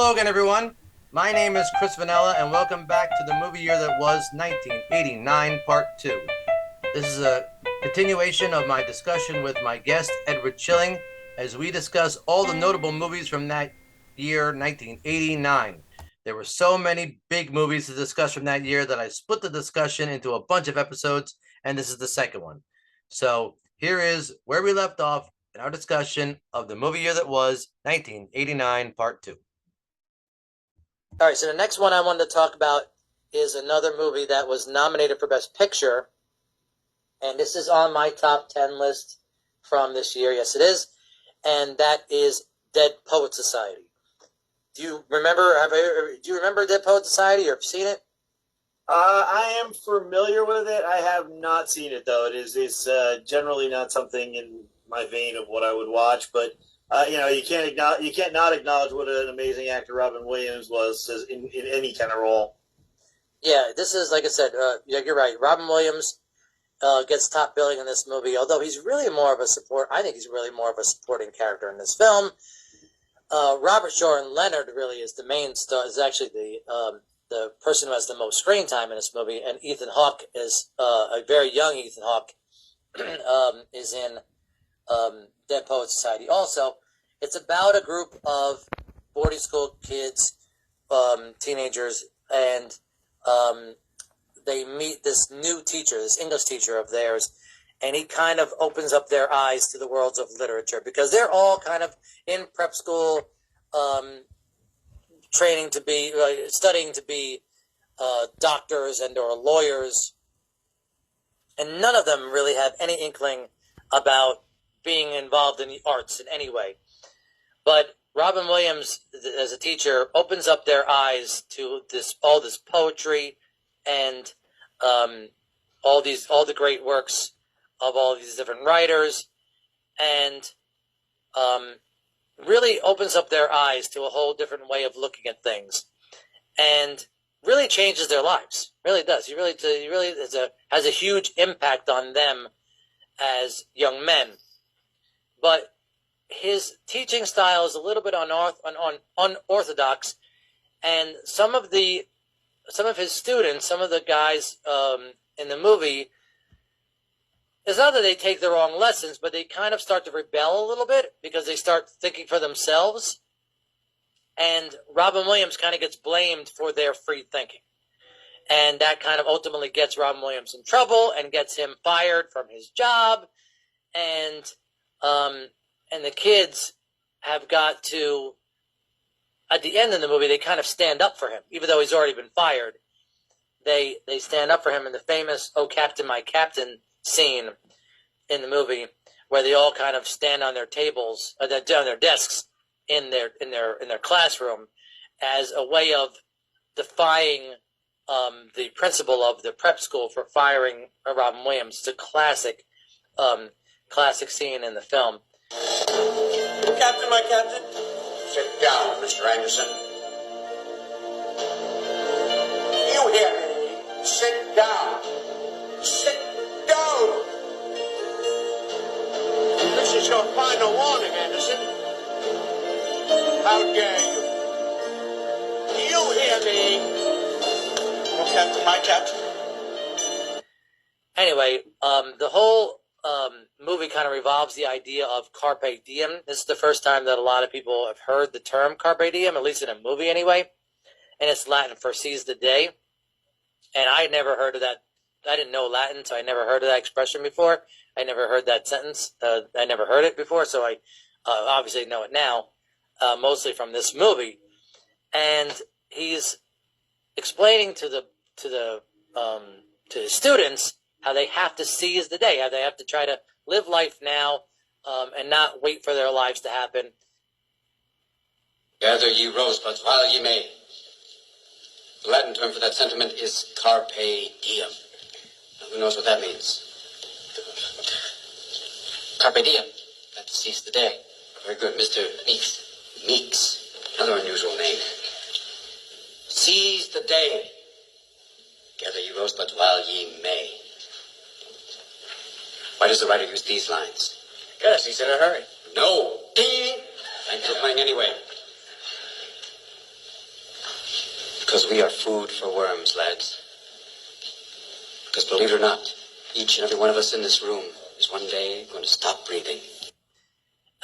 Hello again, everyone. My name is Chris Vainella, and welcome back to the movie year that was 1989, Part 2. This is a continuation of my discussion with my guest, Edward Schilling, as we discuss all the notable movies from that year, 1989. There were so many big movies to discuss from that year that I split the discussion into a bunch of episodes, and this is the second one. So here is where we left off in our discussion of the movie year that was 1989, Part 2. All right, so the next one I wanted to talk about is another movie that was nominated for Best Picture, and this is on my top 10 list from this year. Yes, it is, and that is Dead Poets Society. Do you remember? Do you remember Dead Poets Society, or have seen it? I am familiar with it. I have not seen it though. It's generally not something in my vein of what I would watch, but. You can't not acknowledge what an amazing actor Robin Williams was in any kind of role. Yeah, this is, like I said, you're right. Robin Williams gets top billing in this movie, although he's really more of a I think he's really more of a supporting character in this film. Robert Shaw and Leonard really is the main star. Is actually the person who has the most screen time in this movie, and Ethan Hawke is a very young Ethan Hawke is in Dead Poets Society. Also, it's about a group of boarding school kids, teenagers, and they meet this new teacher, this English teacher of theirs, and he kind of opens up their eyes to the worlds of literature, because they're all kind of in prep school, studying to be doctors and or lawyers, and none of them really have any inkling about being involved in the arts in any way. But Robin Williams, as a teacher, opens up their eyes to all this poetry and all the great works of all these different writers, and really opens up their eyes to a whole different way of looking at things, and really changes their lives. Really does. He really has a huge impact on them as young men. But his teaching style is a little bit unorthodox, and some of his students, some of the guys in the movie, it's not that they take the wrong lessons, but they kind of start to rebel a little bit because they start thinking for themselves, and Robin Williams kind of gets blamed for their free thinking, and that kind of ultimately gets Robin Williams in trouble and gets him fired from his job, and the kids have got to, at the end of the movie, they kind of stand up for him, even though he's already been fired. They stand up for him in the famous "Oh Captain, My Captain" scene in the movie, where they all kind of stand on their tables, on their desks in their classroom, as a way of defying the principal of the prep school for firing Robin Williams. It's a classic scene in the film. Captain, my captain. Sit down, Mr. Anderson. You hear me? Sit down. Sit down. This is your final warning, Anderson. How dare you? You hear me? Oh, Captain, my captain. Anyway, the whole movie kind of revolves the idea of carpe diem. This is the first time that a lot of people have heard the term carpe diem, at least in a movie anyway. And it's Latin for seize the day. And I had never heard of that. I didn't know Latin, so I never heard of that expression before. I never heard that sentence. I never heard it before, so I obviously know it now, mostly from this movie. And he's explaining to his students how they have to seize the day, how they have to try to live life now, and not wait for their lives to happen. Gather ye rosebuds while ye may. The Latin term for that sentiment is carpe diem. Now, who knows what that means? Carpe diem. That's seize the day. Very good, Mr. Meeks. Meeks. Another unusual name. Seize the day. Gather ye rosebuds while ye may. Why does the writer use these lines? Yes, he's in a hurry. No. Ding! Thanks for playing anyway. Because we are food for worms, lads. Because believe it or not, each and every one of us in this room is one day going to stop breathing.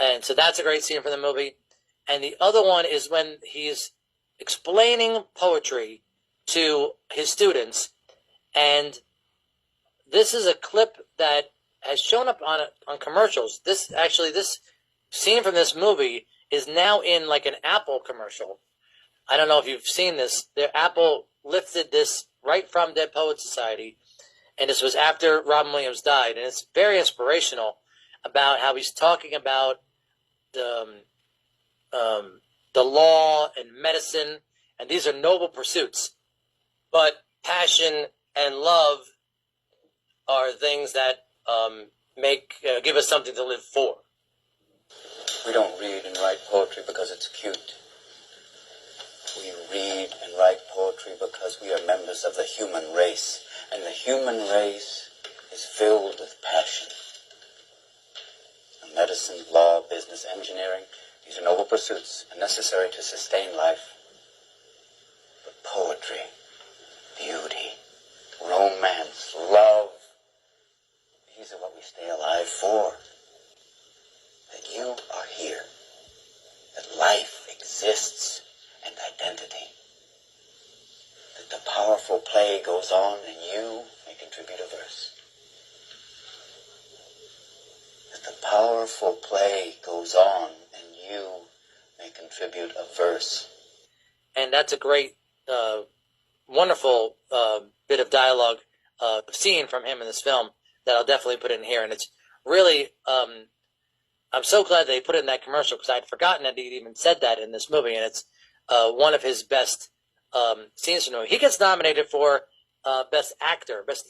And so that's a great scene from the movie. And the other one is when he's explaining poetry to his students. And this is a clip that has shown up on commercials. This scene from this movie is now in like an Apple commercial. I don't know if you've seen this. Apple lifted this right from Dead Poets Society, and this was after Robin Williams died, and it's very inspirational about how he's talking about the law and medicine, and these are noble pursuits, but passion and love are things that give us something to live for. We don't read and write poetry because it's cute. We read and write poetry because we are members of the human race, and the human race is filled with passion. Medicine, law, business, engineering, these are noble pursuits and necessary to sustain life. But poetry, beauty, romance, love, these are what we stay alive for. That you are here, that life exists, and identity. That the powerful play goes on and you may contribute a verse. That the powerful play goes on and you may contribute a verse. And that's a great, wonderful bit of dialogue scene from him in this film that I'll definitely put in here. And it's really, I'm so glad they put it in that commercial because I'd forgotten that he'd even said that in this movie. And it's one of his best scenes from the movie. He gets nominated for best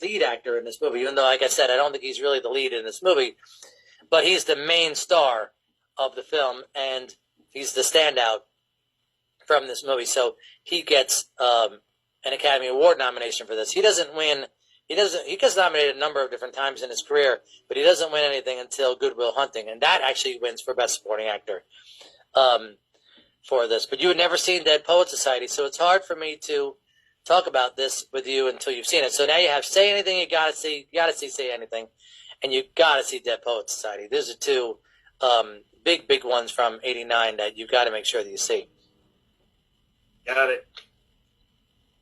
lead actor in this movie, even though, like I said, I don't think he's really the lead in this movie. But he's the main star of the film, and he's the standout from this movie. So he gets an Academy Award nomination for this. He doesn't win. He gets nominated a number of different times in his career, but he doesn't win anything until Good Will Hunting, and that actually wins for Best Supporting Actor for this. But you had never seen Dead Poets Society, so it's hard for me to talk about this with you until you've seen it. So now you have Say Anything, you gotta see Say Anything, and you gotta see Dead Poets Society. Those are two big ones from '89 that you got to make sure that you see. Got it.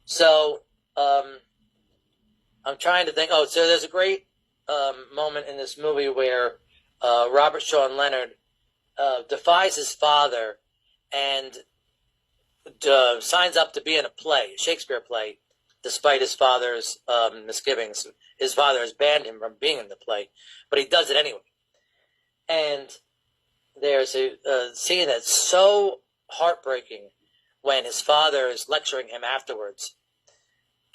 So I'm trying to think. Oh, so there's a great moment in this movie where Robert Sean Leonard defies his father and signs up to be in a play, a Shakespeare play, despite his father's misgivings. His father has banned him from being in the play, but he does it anyway. And there's a scene that's so heartbreaking when his father is lecturing him afterwards.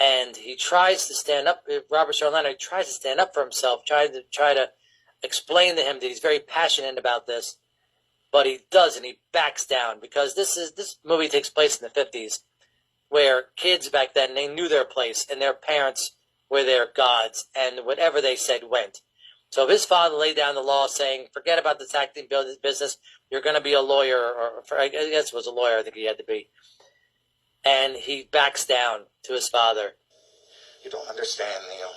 And he tries to stand up, Robert Sean Leonard tries to stand up for himself, try to explain to him that he's very passionate about this, but he doesn't. He backs down because this movie takes place in the 50s, where kids back then, they knew their place, and their parents were their gods, and whatever they said went. So if his father laid down the law saying, forget about this acting business, you're going to be a lawyer, or I guess it was a lawyer, I think he had to be. And he backs down to his father. You don't understand, Neil.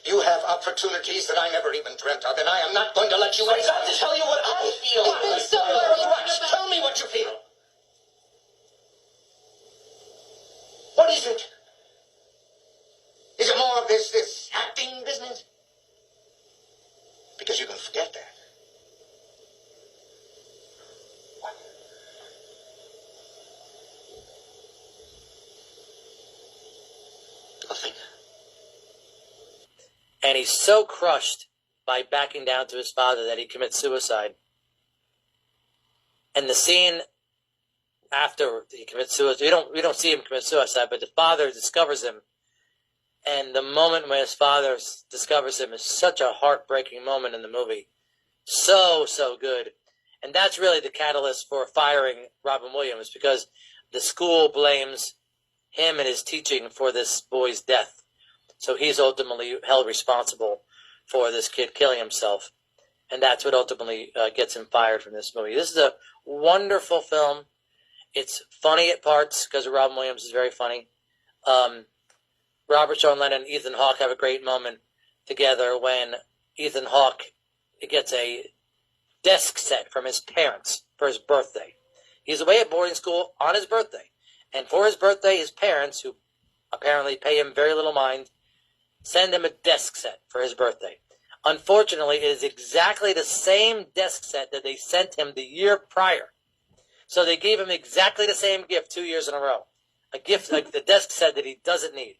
You have opportunities that I never even dreamt of, and I am not going to let you in. I've got to tell you what I feel. Tell me what you feel. What is it? Is it more of this acting business? Because you can forget that. What? Nothing. And he's so crushed by backing down to his father that he commits suicide. And the scene after he commits suicide, we don't see him commit suicide, but the father discovers him. And the moment when his father discovers him is such a heartbreaking moment in the movie. So good. And that's really the catalyst for firing Robin Williams, because the school blames him and his teaching for this boy's death. So he's ultimately held responsible for this kid killing himself. And that's what ultimately gets him fired from this movie. This is a wonderful film. It's funny at parts because Robin Williams is very funny. Robert Sean Leonard and Ethan Hawke have a great moment together when Ethan Hawke gets a desk set from his parents for his birthday. He's away at boarding school on his birthday. And for his birthday, his parents, who apparently pay him very little mind, send him a desk set for his birthday. Unfortunately, it is exactly the same desk set that they sent him the year prior. So they gave him exactly the same gift 2 years in a row. A gift like the desk set that he doesn't need.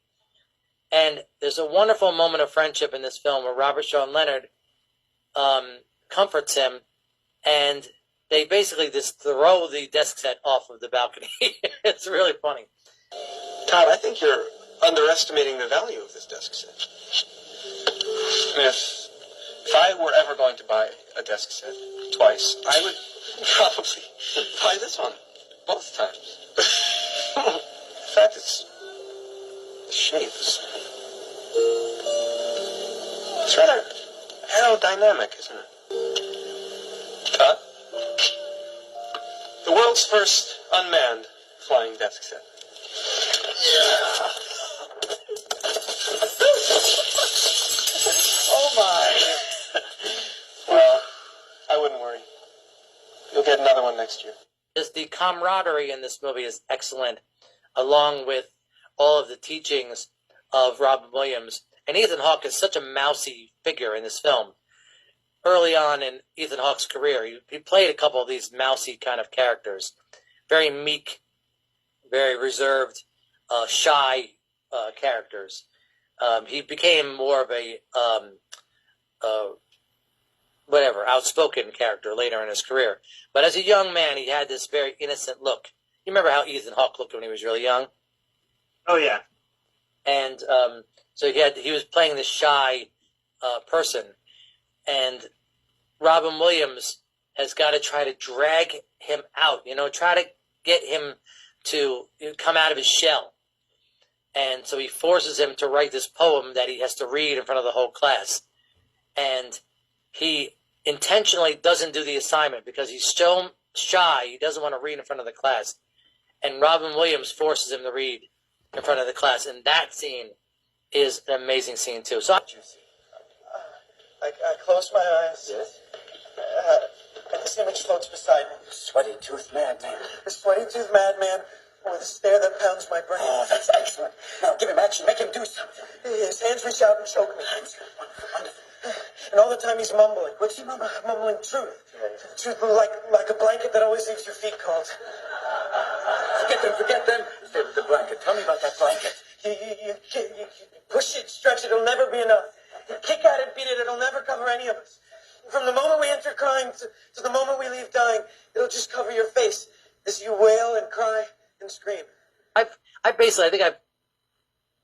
And there's a wonderful moment of friendship in this film where Robert Sean Leonard comforts him, and they basically just throw the desk set off of the balcony. It's really funny. Todd, I think you're underestimating the value of this desk set. If I were ever going to buy a desk set twice, I would probably buy this one both times. In fact, the shape is... It's rather aerodynamic, isn't it? Todd? The world's first unmanned flying desk set. Oh my! Well, I wouldn't worry. You'll get another one next year. Just the camaraderie in this movie is excellent, along with all of the teachings of Robin Williams. And Ethan Hawke is such a mousy figure in this film. Early on in Ethan Hawke's career, he played a couple of these mousy kind of characters. Very meek, very reserved, shy characters. He became more of a outspoken character later in his career. But as a young man, he had this very innocent look. You remember how Ethan Hawke looked when he was really young? Oh, yeah. And so he was playing this shy person. And Robin Williams has got to try to drag him out, try to get him to come out of his shell. And so he forces him to write this poem that he has to read in front of the whole class. And he intentionally doesn't do the assignment because he's so shy, he doesn't want to read in front of the class. And Robin Williams forces him to read in front of the class. And that scene is an amazing scene, too. So I close my eyes. Yes? And this image floats beside me. Sweaty-toothed madman. The sweaty-toothed madman with a stare that pounds my brain. Oh, that's excellent. Now give him action. Make him do something. His hands reach out and choke me. Wonderful. And all the time he's mumbling. What's he mumbling? Mumbling truth. Truth like a blanket that always leaves your feet cold. Forget them. Stay with the blanket. Tell me about that blanket. You push it, stretch it, it'll never be enough. You kick at it, beat it, it'll never cover any of us. From the moment we enter crying to the moment we leave dying, it'll just cover your face as you wail and cry and scream. I think I've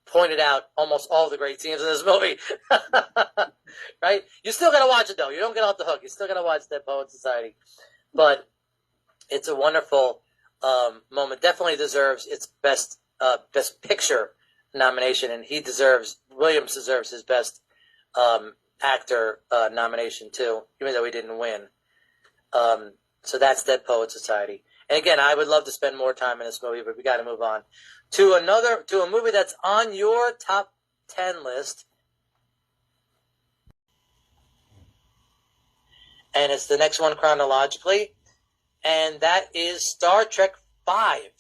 pointed out almost all the great scenes in this movie. Right? You still got to watch it, though. You don't get off the hook. You still got to watch Dead Poets Society. But it's a wonderful moment. Definitely deserves its best picture nomination, and Williams deserves his best actor nomination, too, even though he didn't win. So that's Dead Poets Society. And again, I would love to spend more time in this movie, but we got to move on to a movie that's on your top 10 list. And it's the next one chronologically, and that is Star Trek V.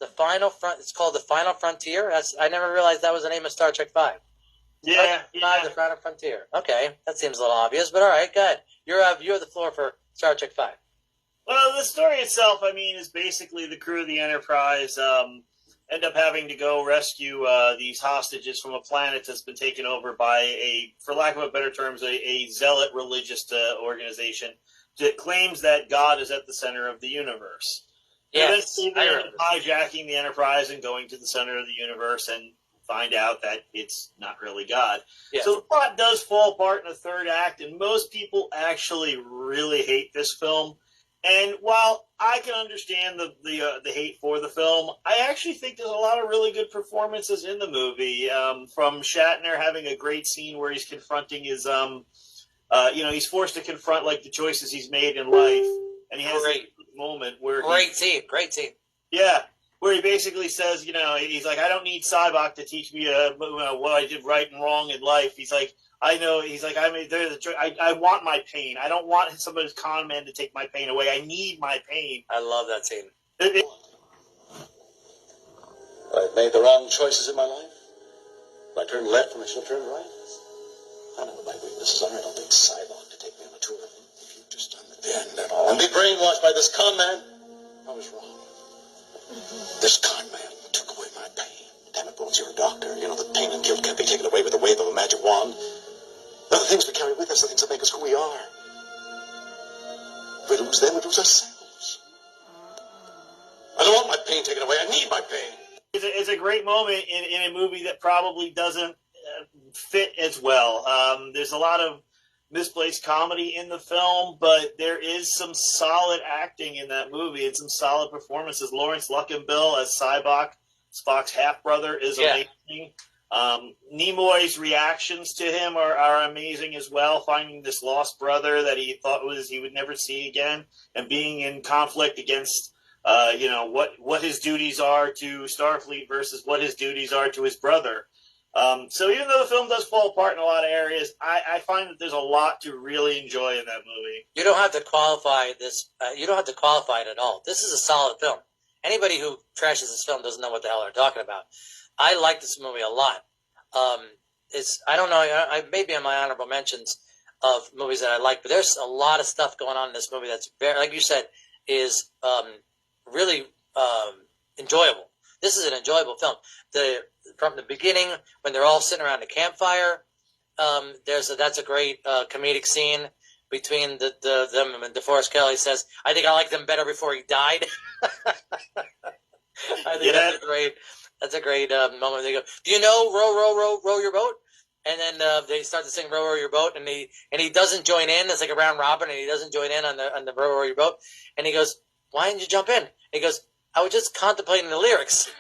It's called The Final Frontier. I never realized that was the name of Star Trek V. Yeah, Star Trek V, The Final Frontier. Okay, that seems a little obvious, but all right, go ahead. You have the floor for Star Trek V. Well, the story itself, is basically the crew of the Enterprise end up having to go rescue these hostages from a planet that's been taken over by for lack of a better terms, a zealot religious organization that claims that God is at the center of the universe. Yes, Eventually, they end up hijacking the Enterprise and going to the center of the universe and find out that it's not really God. Yeah. So the plot does fall apart in the third act, and most people actually really hate this film. And while I can understand the hate for the film, I actually think there's a lot of really good performances in the movie. From Shatner having a great scene where he's confronting his, he's forced to confront the choices he's made in life, and he has a moment where great scene, Yeah, where he basically says, he's like, I don't need Cybok to teach me what I did right and wrong in life. He's like, I know. He's like, I want my pain. I don't want somebody's con man to take my pain away. I need my pain. I love that scene. I've made the wrong choices in my life. I turned left when I should have turned right. I know what my weaknesses are. I don't need Cybok to take me on a tour. If you'd just done then and all. And be brainwashed by this con man, I was wrong. This con man took away my pain. Damn it, Bones, you're a doctor. You know that pain and guilt can't be taken away with the wave of a magic wand. They're the things we carry with us, the things that make us who we are. If we lose them, we lose ourselves. I don't want my pain taken away. I need my pain. It's a great moment in a movie that probably doesn't fit as well. There's a lot of misplaced comedy in the film, but there is some solid acting in that movie and some solid performances. Lawrence Luckinbill as Cybok, Spock's half-brother, is amazing. Nimoy's reactions to him are amazing as well, finding this lost brother that he thought he would never see again and being in conflict against what his duties are to Starfleet versus what his duties are to his brother. So even though the film does fall apart in a lot of areas, I find that there's a lot to really enjoy in that movie. You don't have to qualify this. You don't have to qualify it at all. This is a solid film. Anybody who trashes this film doesn't know what the hell they're talking about. I like this movie a lot. I don't know. I maybe in my honorable mentions of movies that I like, but there's a lot of stuff going on in this movie that's very, like you said, is really enjoyable. This is an enjoyable film. From the beginning, when they're all sitting around the campfire, that's a great comedic scene between them. And DeForest Kelley says, "I think I liked him better before he died." I think that's a great moment. They go, "Do you know row your boat?" And then they start to sing "Row Your Boat," and he doesn't join in. It's like a round robin, and he doesn't join in on the "Row Your Boat." And he goes, "Why didn't you jump in?" And he goes, "I was just contemplating the lyrics."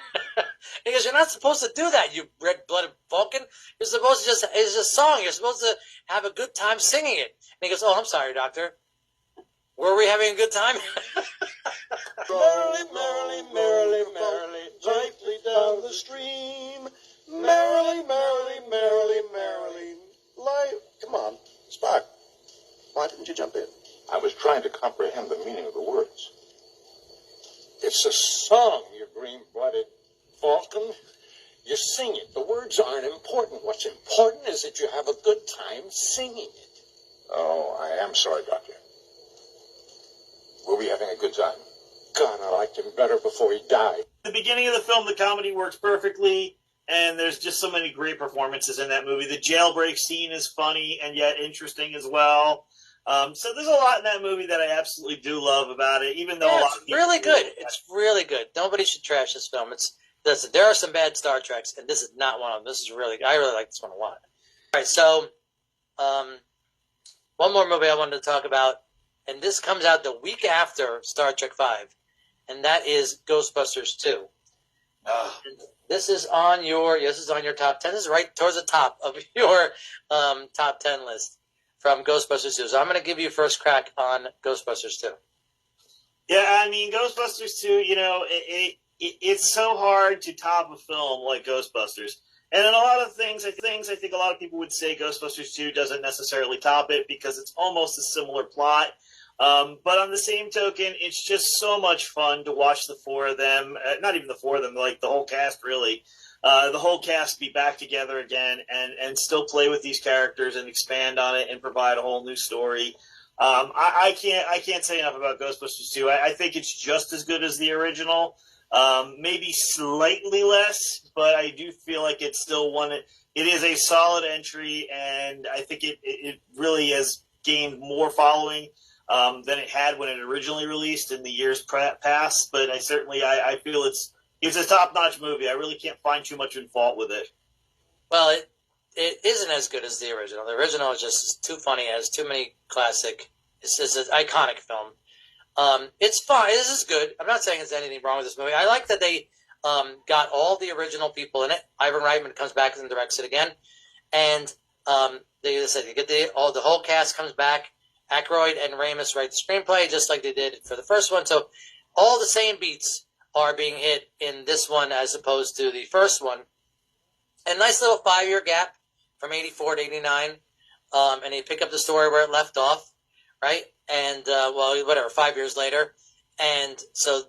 He goes, "You're not supposed to do that, you red-blooded Vulcan. You're supposed to it's a song. You're supposed to have a good time singing it." And he goes, "Oh, I'm sorry, Doctor. Were we having a good time?" Merrily, merrily, merrily, merrily, lightly down the stream. Merrily, merrily, merrily, merrily, Come on, Spock. Why didn't you jump in? I was trying to comprehend the meaning of the words. It's a song, you green-blooded Vulcan. You sing it. The words aren't important. What's important is that you have a good time singing it. Oh, I am sorry, Doctor. Were we having a good time? God, I liked him better before he died. The beginning of the film, the comedy works perfectly, and there's just so many great performances in that movie. The jailbreak scene is funny and yet interesting as well. So there's a lot in that movie that I absolutely do love about it, even though a lot of people really good. It's really good. Nobody should trash this film. Listen, there are some bad Star Treks, and this is not one of them. I really like this one a lot. All right, so one more movie I wanted to talk about, and this comes out the week after Star Trek V, and that is Ghostbusters II. This is on your top 10. This is right towards the top of your top 10 list from Ghostbusters 2. So I'm going to give you first crack on Ghostbusters 2. Yeah, I mean, Ghostbusters 2, it's so hard to top a film like Ghostbusters. And in a lot of things, I think a lot of people would say Ghostbusters 2 doesn't necessarily top it because it's almost a similar plot. But on the same token, it's just so much fun to watch the four of them, not even the four of them, like the whole cast, really. The whole cast be back together again and still play with these characters and expand on it and provide a whole new story. I can't say enough about Ghostbusters 2. I think it's just as good as the original. Maybe slightly less, but I do feel like it's still one. It is a solid entry, and I think it really has gained more following than it had when it originally released in the years past. But I feel it's a top-notch movie. I really can't find too much in fault with it. Well, it isn't as good as the original. The original is just too funny. It has too many classic. It's an iconic film. It's fine. This is good. I'm not saying there's anything wrong with this movie. I like that they got all the original people in it. Ivan Reitman comes back and directs it again, and they said you get the whole cast comes back. Aykroyd and Ramis write the screenplay just like they did for the first one. So all the same beats are being hit in this one as opposed to the first one. And nice little 5-year gap from 84 to 89. And they pick up the story where it left off, right? And, well, whatever, 5 years later. And so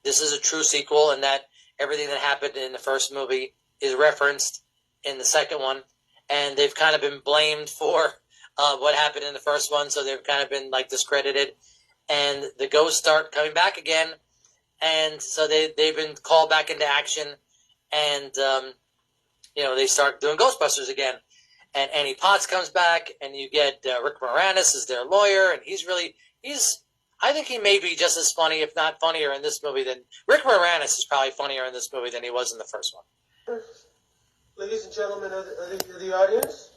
this is a true sequel, and that everything that happened in the first movie is referenced in the second one. And they've kind of been blamed for what happened in the first one, so they've kind of been, like, discredited. And the ghosts start coming back again, and so they've been called back into action, and, they start doing Ghostbusters again. And Annie Potts comes back, and you get Rick Moranis as their lawyer, and I think he may be just as funny, if not funnier, in this movie than... Rick Moranis is probably funnier in this movie than he was in the first one. Ladies and gentlemen of the audience,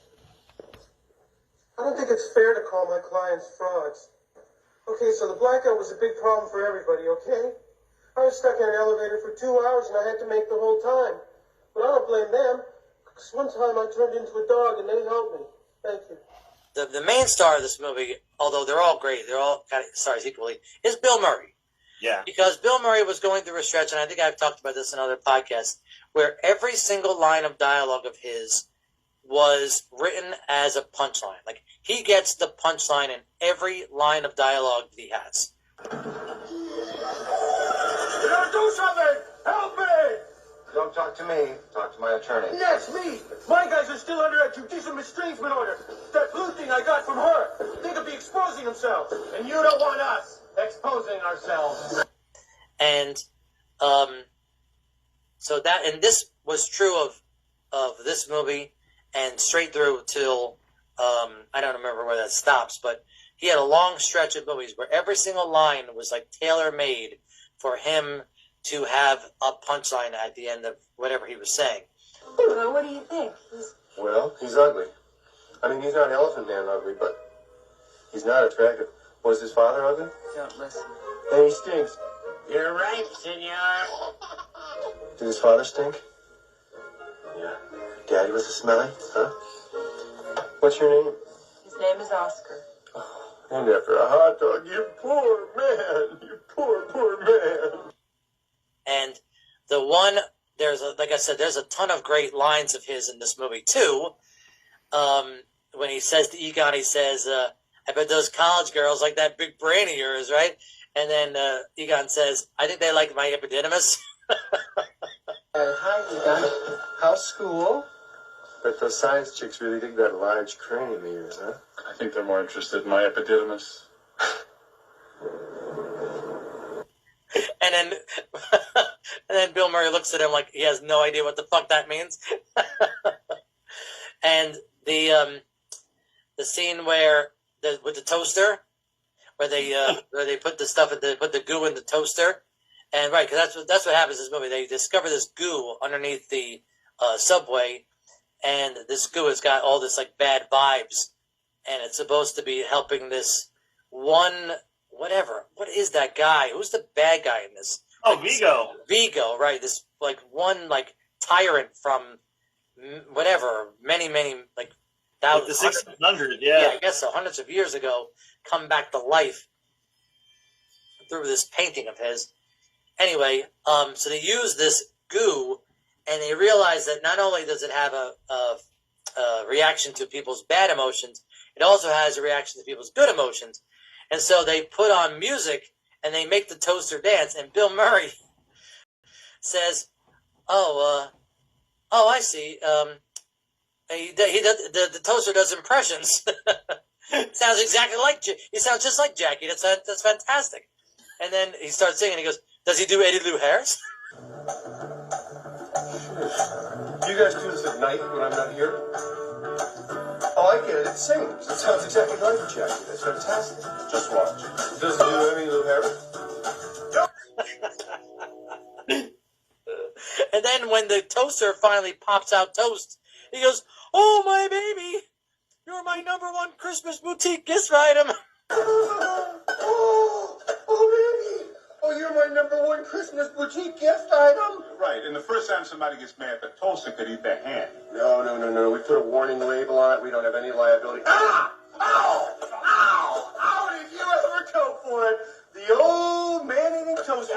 I don't think it's fair to call my clients frauds. Okay, so the blackout was a big problem for everybody, okay? I was stuck in an elevator for 2 hours and I had to make the whole time. But I don't blame them, because one time I turned into a dog and they helped me. Thank you. The main star of this movie, although they're all great, they're all got stars equally, is Bill Murray. Yeah. Because Bill Murray was going through a stretch, and I think I've talked about this in other podcasts, where every single line of dialogue of his was written as a punchline. Like, he gets the punchline in every line of dialogue that he has. You gotta do something! Help me! Don't talk to me. Talk to my attorney. Yes, me! My guys are still under a judicial estrangement order. That blue thing I got from her. They could be exposing themselves. And you don't want us exposing ourselves. And so that, and this was true of this movie and straight through till I don't remember where that stops, but he had a long stretch of movies where every single line was like tailor-made for him to have a punchline at the end of whatever he was saying. Well, what do you think? Well, he's ugly. I mean, he's not Elephant Man ugly, but he's not attractive. Was his father ugly? Don't listen. And he stinks. You're right, senor. Did his father stink? Yeah. Daddy was a smelly, huh? What's your name? His name is Oscar. Named after a hot dog. You poor man. You poor, poor man. And the one, like I said, there's a ton of great lines of his in this movie too. When he says to Egon, he says, I bet those college girls like that big brain of yours, right? And then Egon says, I think they like my epididymis. Hi, Egon. How's school? Bet those science chicks really dig that large cranium of yours, huh? I think they're more interested in my epididymis. And then Bill Murray looks at him like he has no idea what the fuck that means. And the scene where with the toaster, where they put the stuff put the goo in the toaster, and right, because that's what happens in this movie. They discover this goo underneath the subway, and this goo has got all this like bad vibes, and it's supposed to be helping this one. Whatever. What is that guy? Who's the bad guy in this? Oh, like, Vigo. Vigo, right. This, like, one, like, tyrant from whatever, many, like, thousands. Like the 1600s, yeah. Yeah, I guess so. Hundreds of years ago, come back to life through this painting of his. Anyway, so they use this goo, and they realize that not only does it have a reaction to people's bad emotions, it also has a reaction to people's good emotions. And so they put on music, and they make the toaster dance. And Bill Murray says, "Oh, I see. He does, the toaster does impressions. Sounds exactly like he sounds just like Jackie. That's fantastic." And then he starts singing. He goes, "Does he do Eddie Lou Harris?" You guys do this at night when I'm not here? Oh, I get it. It sings. It sounds exactly like Jackie. That's fantastic. Just watch. Does it do any Lou Harris? And then when the toaster finally pops out toast, he goes, "Oh, my baby, you're my #1 Christmas boutique gift item." Oh, baby. Oh, you're my #1 Christmas boutique gift item. Right, and the first time somebody gets mad, the toaster could eat their hand. No. We put a warning label on it. We don't have any liability. Ah! Ow! Ow! How did you ever go for it? The old man-eating toaster.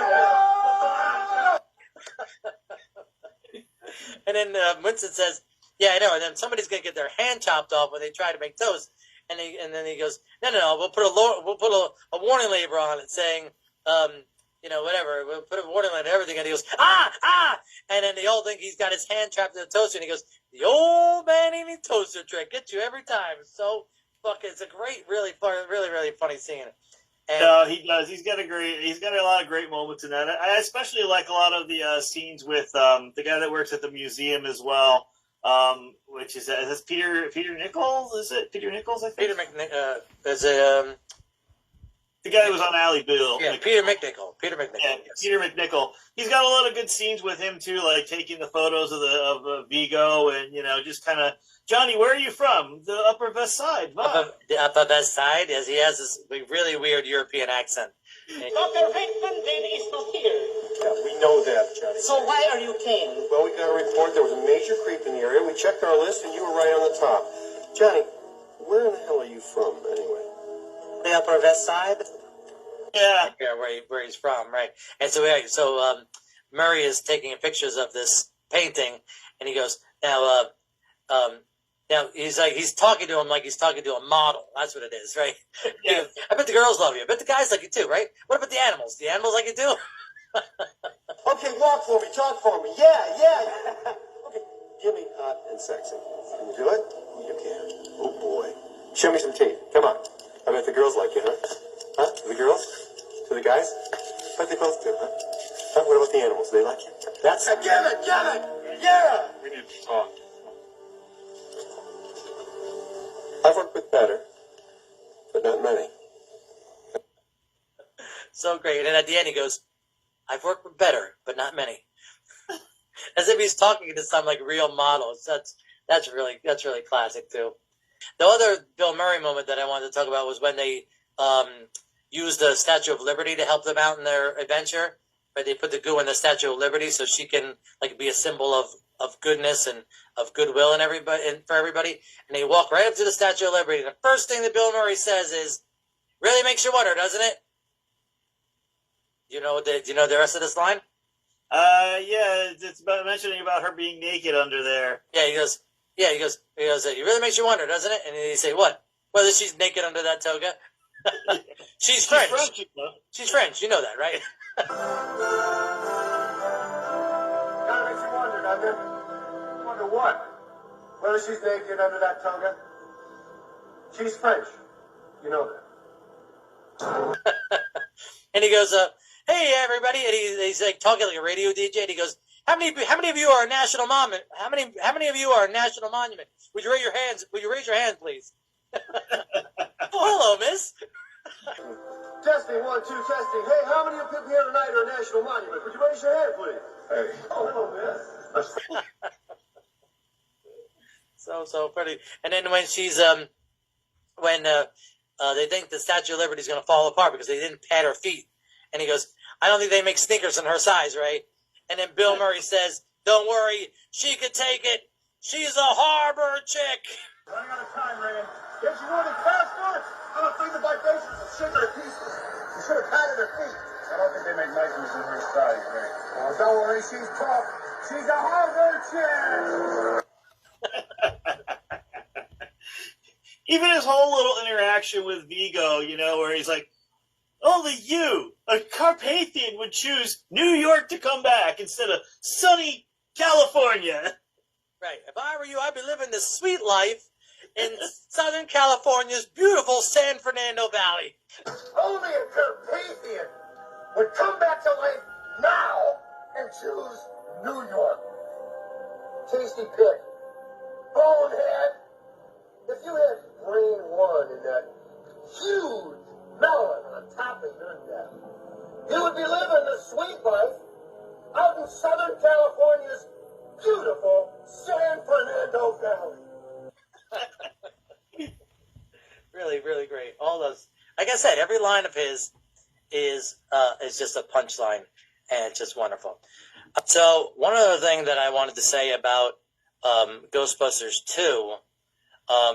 And then Winston says, "Yeah, I know." And then somebody's gonna get their hand chopped off when they try to make toast. And then he goes, "No, we'll put a warning label on it saying, whatever. We'll put a warning on everything." And he goes, "Ah!" And then they all think he's got his hand trapped in the toaster. And he goes, "The old man eating toaster trick gets you every time." So it's a great, really fun, really, really funny scene. And, no, he does. He's got a lot of great moments in that. I especially like a lot of the scenes with the guy that works at the museum as well. Which is Peter Nichols? Is it Peter Nichols? I think Peter McNichol. The guy who was on Ally Bill. Yeah, Peter McNichol. Yeah, yes. Peter McNichol. He's got a lot of good scenes with him too, like taking the photos of Vigo and just kind of, Johnny, where are you from? The Upper West Side. The Upper West Side. Yes, he has this really weird European accent. Dr. Hickman is not here. Yeah, we know that, Johnny. So why are you came? Well, we got a report there was a major creep in the area. We checked our list, and you were right on the top. Johnny, where in the hell are you from, anyway? The Upper West Side? Yeah. Yeah, where he's from, right? And so Murray is taking pictures of this painting, and he goes, now he's talking to him like he's talking to a model. That's what it is, right? Yeah. I bet the girls love you. I bet the guys like you too, right? What about the animals? The animals like you too? Okay, walk for me, talk for me. Yeah. Okay, give me hot and sexy. Can you do it? You can. Oh, boy. Show me some teeth. Come on. I bet the girls like you, huh? Huh? To the girls? To the guys? I bet they both do, huh? What about the animals? Do they like you? That's it. Give it! Yeah! We need to talk. I've worked with better, but not many. So great. And at the end he goes, "I've worked with better, but not many." As if he's talking to some like real models. That's really classic too. The other Bill Murray moment that I wanted to talk about was when they used the Statue of Liberty to help them out in their adventure. Right? They put the goo in the Statue of Liberty so she can be a symbol of goodness and of goodwill and for everybody. And they walk right up to the Statue of Liberty. And the first thing that Bill Murray says is, "Really makes you wonder, doesn't it?" Do you know the rest of this line? Yeah, it's about mentioning about her being naked under there. Yeah, he goes, "It really makes you wonder, doesn't it?" And then you say, "What? Whether she's naked under that toga?" She's French. She's French. You know that, right? Kind of makes you wonder, doesn't it? Wonder what? Whether she's naked under that toga? She's French. You know that. And he goes, "Hey everybody!" And he's like talking like a radio DJ. And he goes, "How many of you are a national monument? How many of you are a national monument? Would you raise your hands? Would you raise your hand, please?" "Oh, hello, miss." Testing, 1, 2, testing. Hey, how many of you here tonight are a national monument? Would you raise your hand, please? Hey. Oh, hello, miss. So pretty. And then when she's when they think the Statue of Liberty is going to fall apart because they didn't pad her feet, and he goes, "I don't think they make sneakers in her size, right?" And then Bill Murray says, "Don't worry, she could take it. She's a harbor chick." Running out of time, Rand. Can't you run it faster? I'm afraid the vibrations will shake her to pieces. You should have patted her feet. I don't think they make niceness in her size, Ray. Oh, don't worry, she's tough. She's a harbor chick. Even his whole little interaction with Vigo, where he's like, "Only you, a Carpathian, would choose New York to come back instead of sunny California." Right. If I were you, I'd be living this sweet life in Southern California's beautiful San Fernando Valley. Only a Carpathian would come back to life now and choose New York. Tasty pick. Bonehead. If you had brain one in that huge melon on top of your neck, you would be living the sweet life out in Southern California's beautiful San Fernando Valley. Really, really great. All those, like I said, every line of his is just a punchline, and it's just wonderful. So one other thing that I wanted to say about Ghostbusters 2,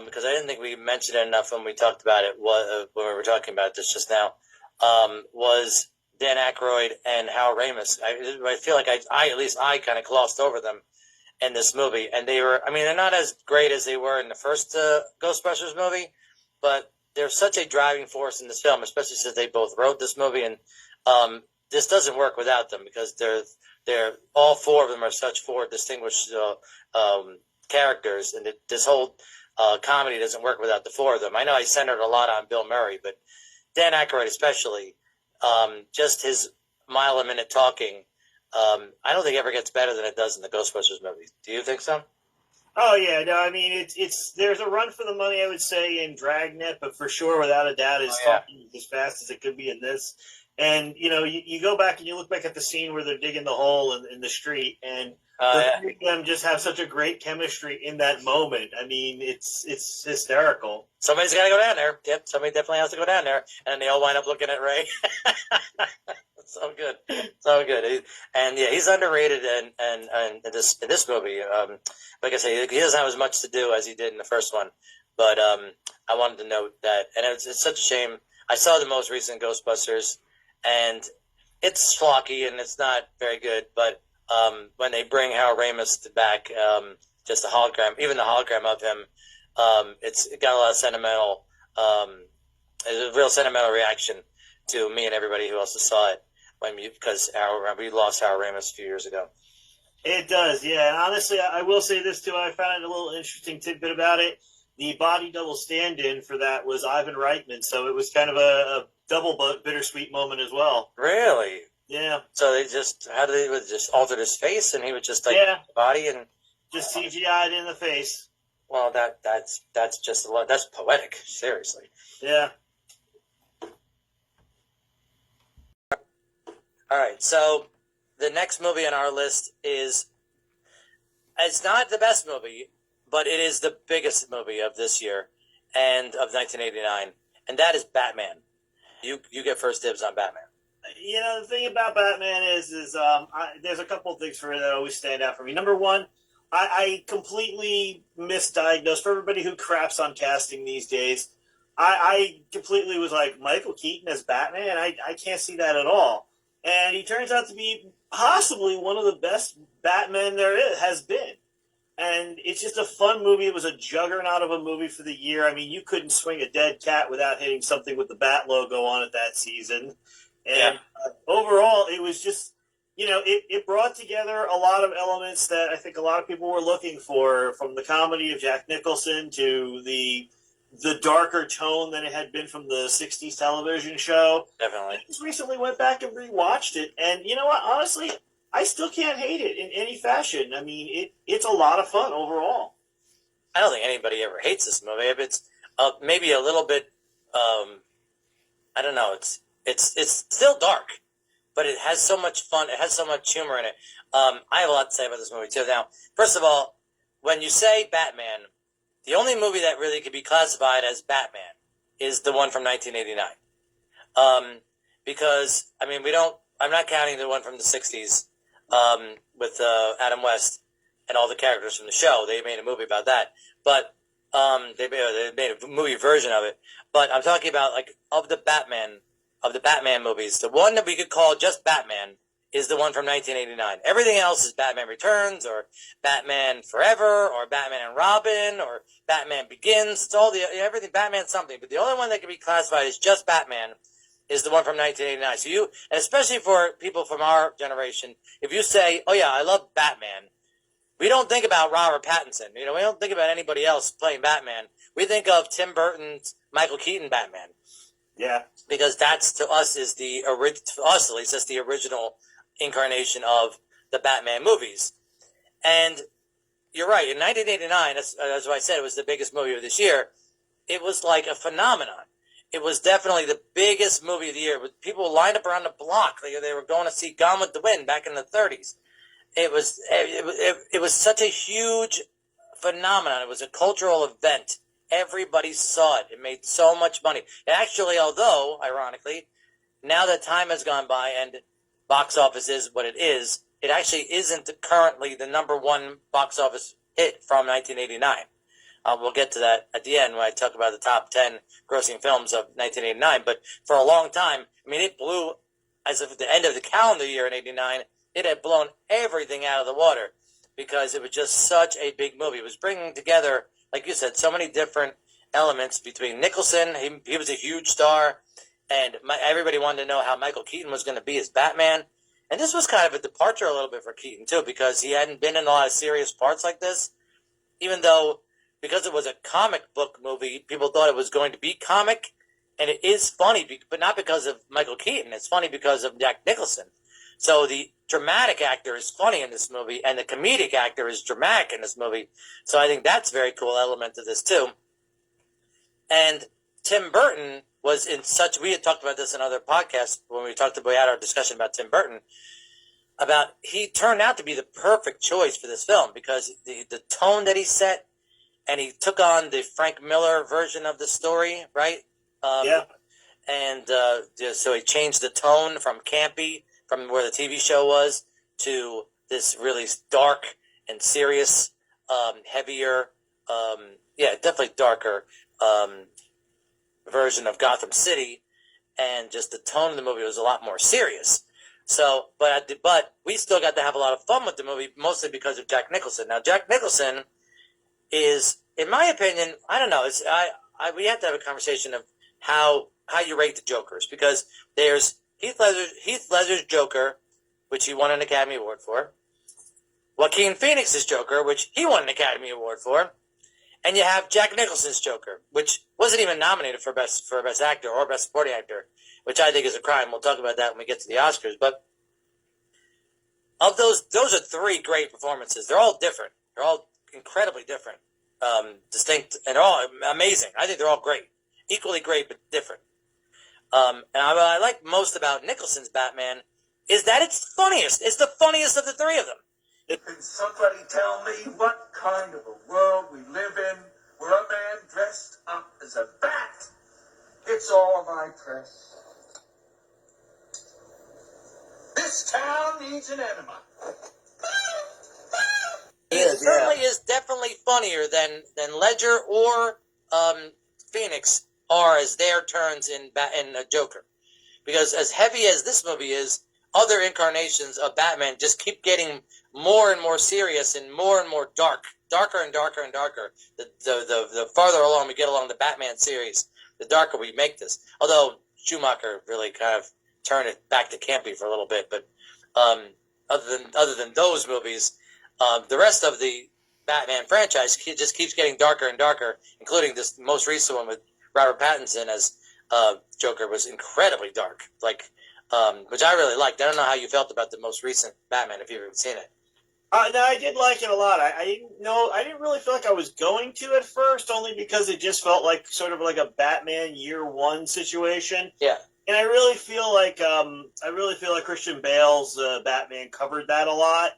because I didn't think we mentioned it enough when we talked about it, when we were talking about this just now, was Dan Aykroyd and Hal Ramis. I feel like I kind of glossed over them in this movie, and they're not as great as they were in the first Ghostbusters movie, but they're such a driving force in this film, especially since they both wrote this movie, and this doesn't work without them because they're all four of them are such four distinguished characters, and this whole comedy doesn't work without the four of them. I know I centered a lot on Bill Murray, but Dan Aykroyd especially, just his mile a minute talking, I don't think it ever gets better than it does in the Ghostbusters movies. Do you think so? Oh yeah, no, I mean it's there's a run for the money, I would say, in Dragnet, but for sure, without a doubt, it's talking as fast as it could be in this. And you go back and you look back at the scene where they're digging the hole in the street, and the three of them just have such a great chemistry in that moment. I mean, it's hysterical. Somebody's got to go down there. Yep, somebody definitely has to go down there, and they all wind up looking at Ray. So good, so good. He's underrated, and in this movie, like I say, he doesn't have as much to do as he did in the first one. But I wanted to note that, and it's such a shame. I saw the most recent Ghostbusters, and it's schlocky and it's not very good. But when they bring Harold Ramis back, just the hologram, even the hologram of him, it got a lot of sentimental, a real sentimental reaction to me and everybody who also saw it because we lost Harold Ramis a few years ago. It does, yeah. And honestly, I will say this too. I found a little interesting tidbit about it. The body double stand-in for that was Ivan Reitman, so it was kind of a double bittersweet moment as well. Really? Yeah. So they just altered his face, and he was just like body and just CGI'd in the face. Well, that's just a lot. That's poetic. Seriously. Yeah. All right. So the next movie on our list it's not the best movie, but it is the biggest movie of this year and of 1989, and that is Batman. You get first dibs on Batman. The thing about Batman is there's a couple of things for it that always stand out for me. Number one, I completely misdiagnosed, for everybody who craps on casting these days, I completely was like, Michael Keaton as Batman? I can't see that at all. And he turns out to be possibly one of the best Batman has been. And it's just a fun movie. It was a juggernaut of a movie for the year. I mean, you couldn't swing a dead cat without hitting something with the Bat logo on it that season. And overall, it was just, it brought together a lot of elements that I think a lot of people were looking for, from the comedy of Jack Nicholson to the darker tone than it had been from the 60s television show. Definitely. I just recently went back and rewatched it. And you know what? Honestly, I still can't hate it in any fashion. I mean, it's a lot of fun overall. I don't think anybody ever hates this movie. It's maybe a little bit, I don't know. It's still dark, but it has so much fun. It has so much humor in it. I have a lot to say about this movie too. Now, first of all, when you say Batman, the only movie that really could be classified as Batman is the one from 1989. Because I'm not counting the one from the 60s. With Adam West and all the characters from the show. They made a movie about that, but they made a movie version of it. But I'm talking about of the Batman movies. The one that we could call just Batman is the one from 1989. Everything else is Batman Returns or Batman Forever or Batman and Robin or Batman Begins. It's all everything Batman something. But the only one that can be classified as just Batman is the one from 1989. So and especially for people from our generation, if you say, oh yeah, I love Batman, we don't think about Robert Pattinson. We don't think about anybody else playing Batman. We think of Tim Burton's Michael Keaton Batman. Yeah. Because that's, to us, to us at least, that's the original incarnation of the Batman movies. And you're right, in 1989, as I said, it was the biggest movie of this year. It was like a phenomenon. It was definitely the biggest movie of the year. People lined up around the block. They were going to see Gone with the Wind back in the 30s. It was such a huge phenomenon. It was a cultural event. Everybody saw it. It made so much money. And actually, although, ironically, now that time has gone by and box office is what it is, it actually isn't currently the number one box office hit from 1989. We'll get to that at the end when I talk about the top 10 grossing films of 1989. But for a long time, it blew, as of the end of the calendar year in 89, it had blown everything out of the water. because it was just such a big movie. It was bringing together, like you said, so many different elements between Nicholson. He was a huge star, and everybody wanted to know how Michael Keaton was going to be as Batman. And this was kind of a departure a little bit for Keaton, too, because he hadn't been in a lot of serious parts like this, even though, because it was a comic book movie, people thought it was going to be comic, and it is funny, but not because of Michael Keaton. It's funny because of Jack Nicholson. So the dramatic actor is funny in this movie, and the comedic actor is dramatic in this movie. So I think that's a very cool element to this, too. And Tim Burton was in such, we had talked about this in other podcasts when we had our discussion about Tim Burton, about he turned out to be the perfect choice for this film because the tone that he set, and he took on the Frank Miller version of the story, right? Yeah. And so he changed the tone from campy, from where the TV show was, to this really dark and serious, heavier, definitely darker version of Gotham City, and just the tone of the movie was a lot more serious. So, but we still got to have a lot of fun with the movie, mostly because of Jack Nicholson. Now, Jack Nicholson is, in my opinion, I don't know. We have to have a conversation of how you rate the Jokers, because there's Heath Ledger's Joker, which he won an Academy Award for. Joaquin Phoenix's Joker, which he won an Academy Award for. And you have Jack Nicholson's Joker, which wasn't even nominated for best actor or best supporting actor, which I think is a crime. We'll talk about that when we get to the Oscars. But of those are three great performances. They're all different. They're all incredibly different, distinct, and they're all amazing. I think they're all great, equally great but different. And what I like most about Nicholson's Batman is that it's funniest. It's the funniest of the three of them. Can somebody tell me what kind of a world we live in where a man dressed up as a bat gets all of my press? This town needs an enema. He certainly is definitely funnier than Ledger or Phoenix are as their turns in Joker. Because as heavy as this movie is, other incarnations of Batman just keep getting more and more serious and more darker and darker and darker. The farther along we get along the Batman series, the darker we make this. Although Schumacher really kind of turned it back to campy for a little bit, but other than those movies, the rest of the Batman franchise just keeps getting darker and darker, including this most recent one with Robert Pattinson as Joker was incredibly dark, which I really liked. I don't know how you felt about the most recent Batman, if you've ever seen it. No, I did like it a lot. I didn't really feel like I was going to at first, only because it just felt like sort of like a Batman Year One situation. Yeah. And I really feel like Christian Bale's Batman covered that a lot.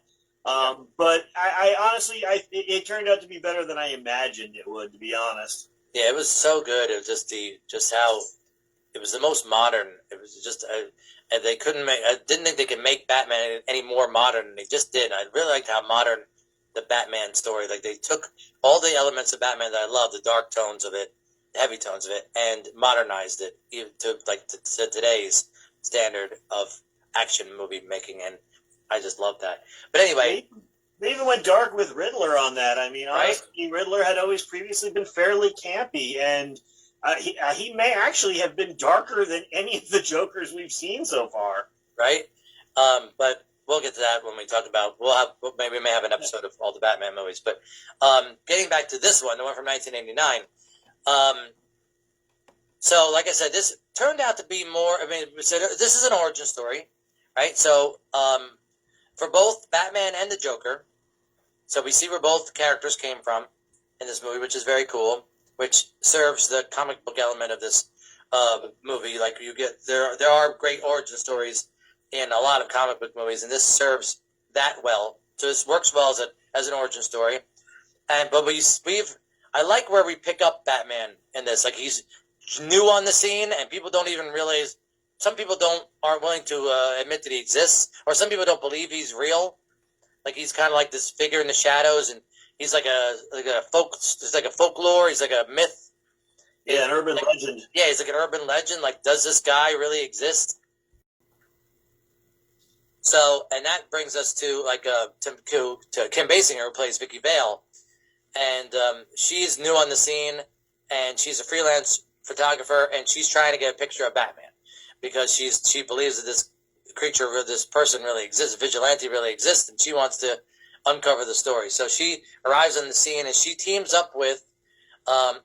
But I honestly, it turned out to be better than I imagined it would, to be honest. Yeah, it was so good. It was just how it was the most modern. It was just and they couldn't make. I didn't think they could make Batman any more modern, and they just did. I really liked how modern the Batman story. Like they took all the elements of Batman that I love, the dark tones of it, the heavy tones of it, and modernized it to today's standard of action movie making, and I just love that. But anyway. They even went dark with Riddler on that. I mean, honestly, right? Riddler had always previously been fairly campy, and he may actually have been darker than any of the Jokers we've seen so far. Right? But we'll get to that when we talk about. Maybe we may have an episode of all the Batman movies. But getting back to this one, the one from 1989. So, like I said, this turned out to be more. I mean, this is an origin story, right? So, for both Batman and the Joker. So we see where both characters came from in this movie, which is very cool, which serves the comic book element of this movie. Like there are great origin stories in a lot of comic book movies, and this serves that well. So this works well as an origin story. But I like where we pick up Batman in this. Like he's new on the scene, and people don't even realize. Some people aren't willing to admit that he exists, or some people don't believe he's real. Like he's kind of like this figure in the shadows, and he's like a folklore. He's like a myth. Yeah, an urban legend. Yeah, he's like an urban legend. Like, does this guy really exist? So, and that brings us to to Kim Basinger, who plays Vicky Vale, and she's new on the scene, and she's a freelance photographer, and she's trying to get a picture of Batman because she believes that this creature, this person really exists, vigilante really exists, and she wants to uncover the story. So she arrives on the scene, and she teams up with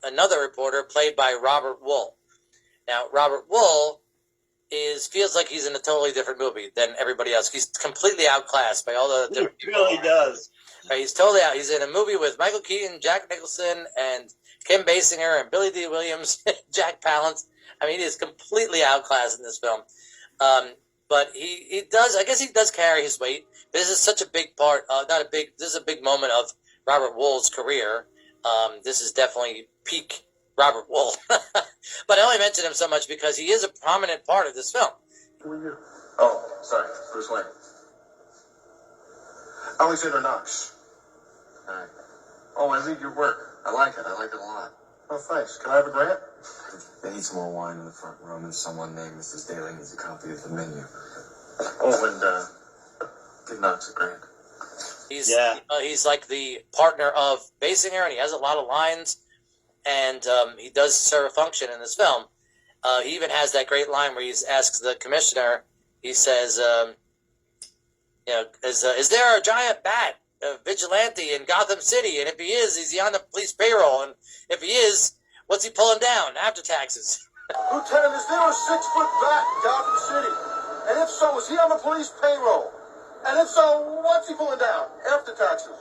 another reporter played by Robert Wuhl. Now, Robert Wuhl feels like he's in a totally different movie than everybody else. He's completely outclassed by all the different He really does. Right, he's totally out. He's in a movie with Michael Keaton, Jack Nicholson, and Kim Basinger, and Billy D. Williams, Jack Palance. I mean, he is completely outclassed in this film. But he does, I guess he does carry his weight. This is such a big part, this is a big moment of Robert Wuhl's career. This is definitely peak Robert Wuhl. But I only mention him so much because he is a prominent part of this film. Who are you? Oh, sorry, Bruce Wayne. Alexander Knox. Hi. Oh, I read your work. I like it a lot. Oh, thanks. Can I have a grant? They need some more wine in the front room, and someone named Mrs. Daly needs a copy of the menu. Oh, and give Knox a grant. He's like the partner of Basinger, and he has a lot of lines, and he does serve a function in this film. He even has that great line where he asks the commissioner, he says, is there a giant bat, a vigilante in Gotham City? And if he is he on the police payroll? And if he is, what's he pulling down after taxes? Lieutenant, is there a 6-foot bat in Gotham City? And if so, is he on the police payroll? And if so, what's he pulling down after taxes?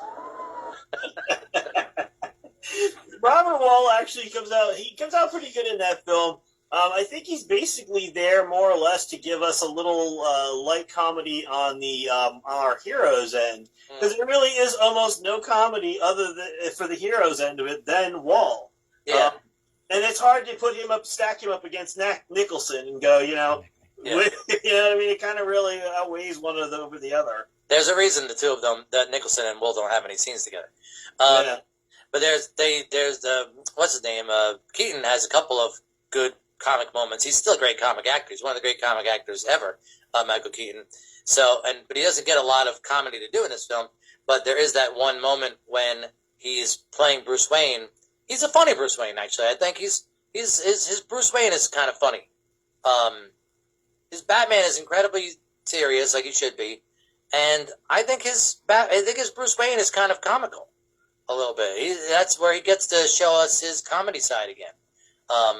Robert Wuhl actually comes out pretty good in that film. I think he's basically there more or less to give us a little light comedy on our heroes end, because there really is almost no comedy other than for the heroes end of it than Wuhl. Yeah. And it's hard to stack him up against Nicholson and go, you know what I mean? It kind of really outweighs one of them over the other. There's a reason the two of them, that Nicholson and Wuhl, don't have any scenes together. But there's what's his name? Keaton has a couple of good comic moments. He's still a great comic actor. He's one of the great comic actors ever, Michael Keaton. But he doesn't get a lot of comedy to do in this film. But there is that one moment when he's playing Bruce Wayne. He's a funny Bruce Wayne, actually. I think his Bruce Wayne is kind of funny. His Batman is incredibly serious, like he should be, and I think his Bruce Wayne is kind of comical, a little bit. That's where he gets to show us his comedy side again,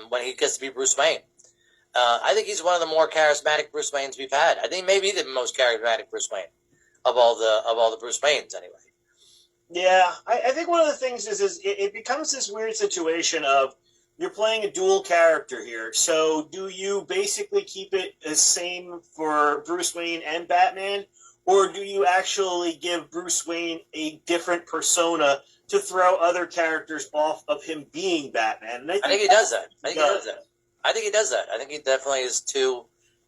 when he gets to be Bruce Wayne. I think he's one of the more charismatic Bruce Waynes we've had. I think maybe the most charismatic Bruce Wayne of all the Bruce Waynes, anyway. Yeah, I think one of the things is it becomes this weird situation of you're playing a dual character here. So do you basically keep it the same for Bruce Wayne and Batman, or do you actually give Bruce Wayne a different persona to throw other characters off of him being Batman? And I think he does that. I think he does that. I think he definitely is two.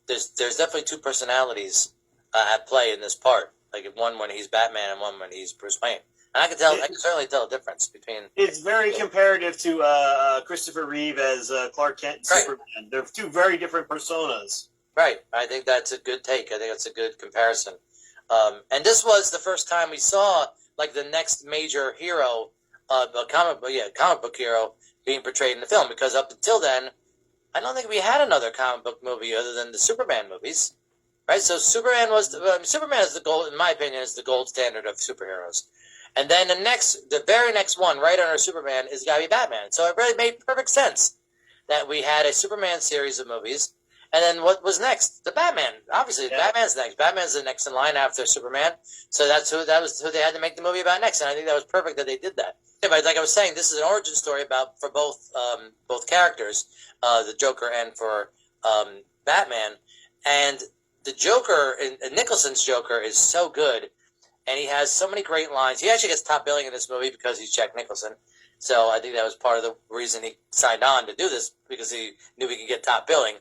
There's definitely two personalities at play in this part. Like one when he's Batman and one when he's Bruce Wayne. And I can certainly tell a difference between. It's very comparative to Christopher Reeve as Clark Kent and Superman. They're two very different personas. Right. I think that's a good take. I think that's a good comparison. And this was the first time we saw like the next major hero, comic book hero being portrayed in the film. Because up until then, I don't think we had another comic book movie other than the Superman movies. Right. So Superman is the gold, in my opinion, is the gold standard of superheroes. And then the very next one, right under Superman, is got to be Batman. So it really made perfect sense that we had a Superman series of movies. And then what was next? The Batman. Obviously, Batman's next. Batman's the next in line after Superman. So that was who they had to make the movie about next. And I think that was perfect that they did that. But like I was saying, this is an origin story for both characters, the Joker and for Batman. And the Joker, Nicholson's Joker, is so good. And he has so many great lines. He actually gets top billing in this movie because he's Jack Nicholson. So I think that was part of the reason he signed on to do this, because he knew he could get top billing.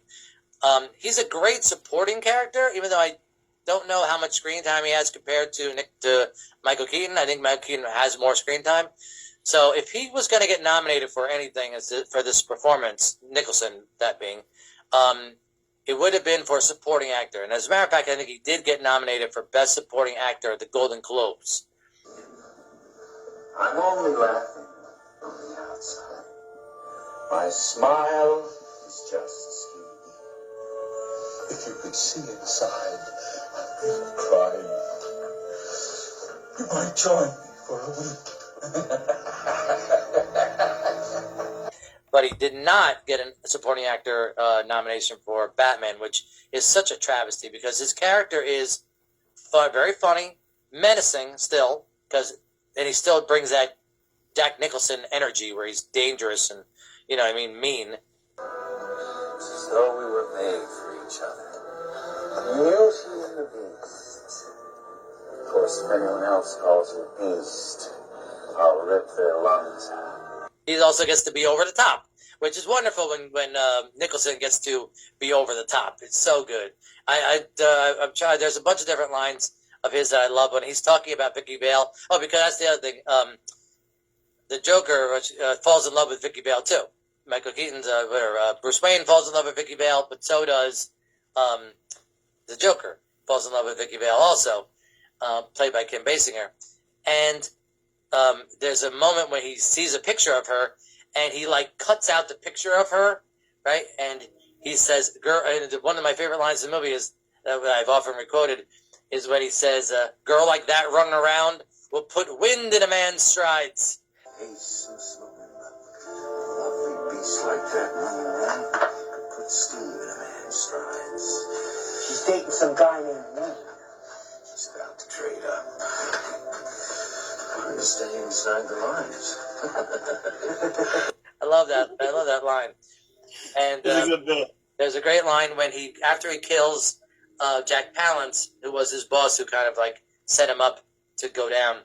He's a great supporting character, even though I don't know how much screen time he has compared to Michael Keaton. I think Michael Keaton has more screen time. So if he was going to get nominated for anything for this performance, Nicholson that being, it would have been for supporting actor. And as a matter of fact, I think he did get nominated for Best Supporting Actor at the Golden Globes. I'm only laughing on the outside. My smile is just scheming. If you could see inside, I'm crying. You might join me for a week. But he did not get a supporting actor nomination for Batman, which is such a travesty because his character is very funny, menacing still, and he still brings that Jack Nicholson energy where he's dangerous and, mean. It's as though we were made for each other. The Beauty and the Beast. Of course, if anyone else calls you Beast, I'll rip their lungs out. He also gets to be over the top, which is wonderful when Nicholson gets to be over the top. It's so good. I've tried. There's a bunch of different lines of his that I love when he's talking about Vicky Vale. Oh, because that's the other thing. The Joker falls in love with Vicky Vale too. Michael Keaton's Bruce Wayne falls in love with Vicky Vale, but so does the Joker falls in love with Vicky Vale also, played by Kim Basinger. And there's a moment when he sees a picture of her, and he cuts out the picture of her, right? And he says, "Girl." And one of my favorite lines in the movie is that I've often requoted is when he says, "Girl like that running around will put wind in a man's strides." Hey, Susan, lovely beast like that running around could put steam in a man's strides. She's dating some guy named me. She's about to trade up. Hard to stay inside the lines. I love that line. And It's a good bit. there's a great line when after he kills Jack Palance, who was his boss, who kind of set him up to go down.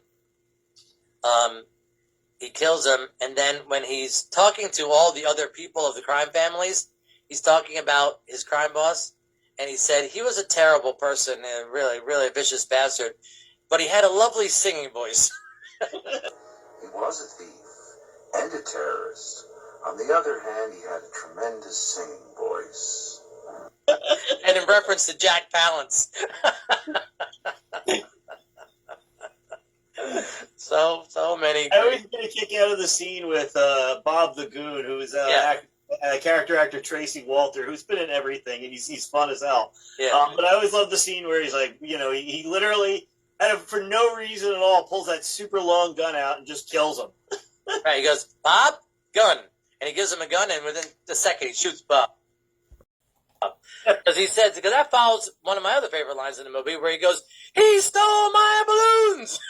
He kills him, and then when he's talking to all the other people of the crime families, he's talking about his crime boss, and he said he was a terrible person and really, really a vicious bastard, but he had a lovely singing voice. He was a thief and a terrorist. On the other hand, he had a tremendous singing voice. And in reference to Jack Palance. So many. I always get a kick out of the scene with Bob the Goon, who is character actor Tracy Walter, who's been in everything, and he's fun as hell. Yeah. But I always love the scene where he's he literally, for no reason at all, pulls that super long gun out and just kills him. Right, he goes, "Bob, gun," and he gives him a gun, and within a second he shoots Bob. Because that follows one of my other favorite lines in the movie, where he goes, "He stole my balloons."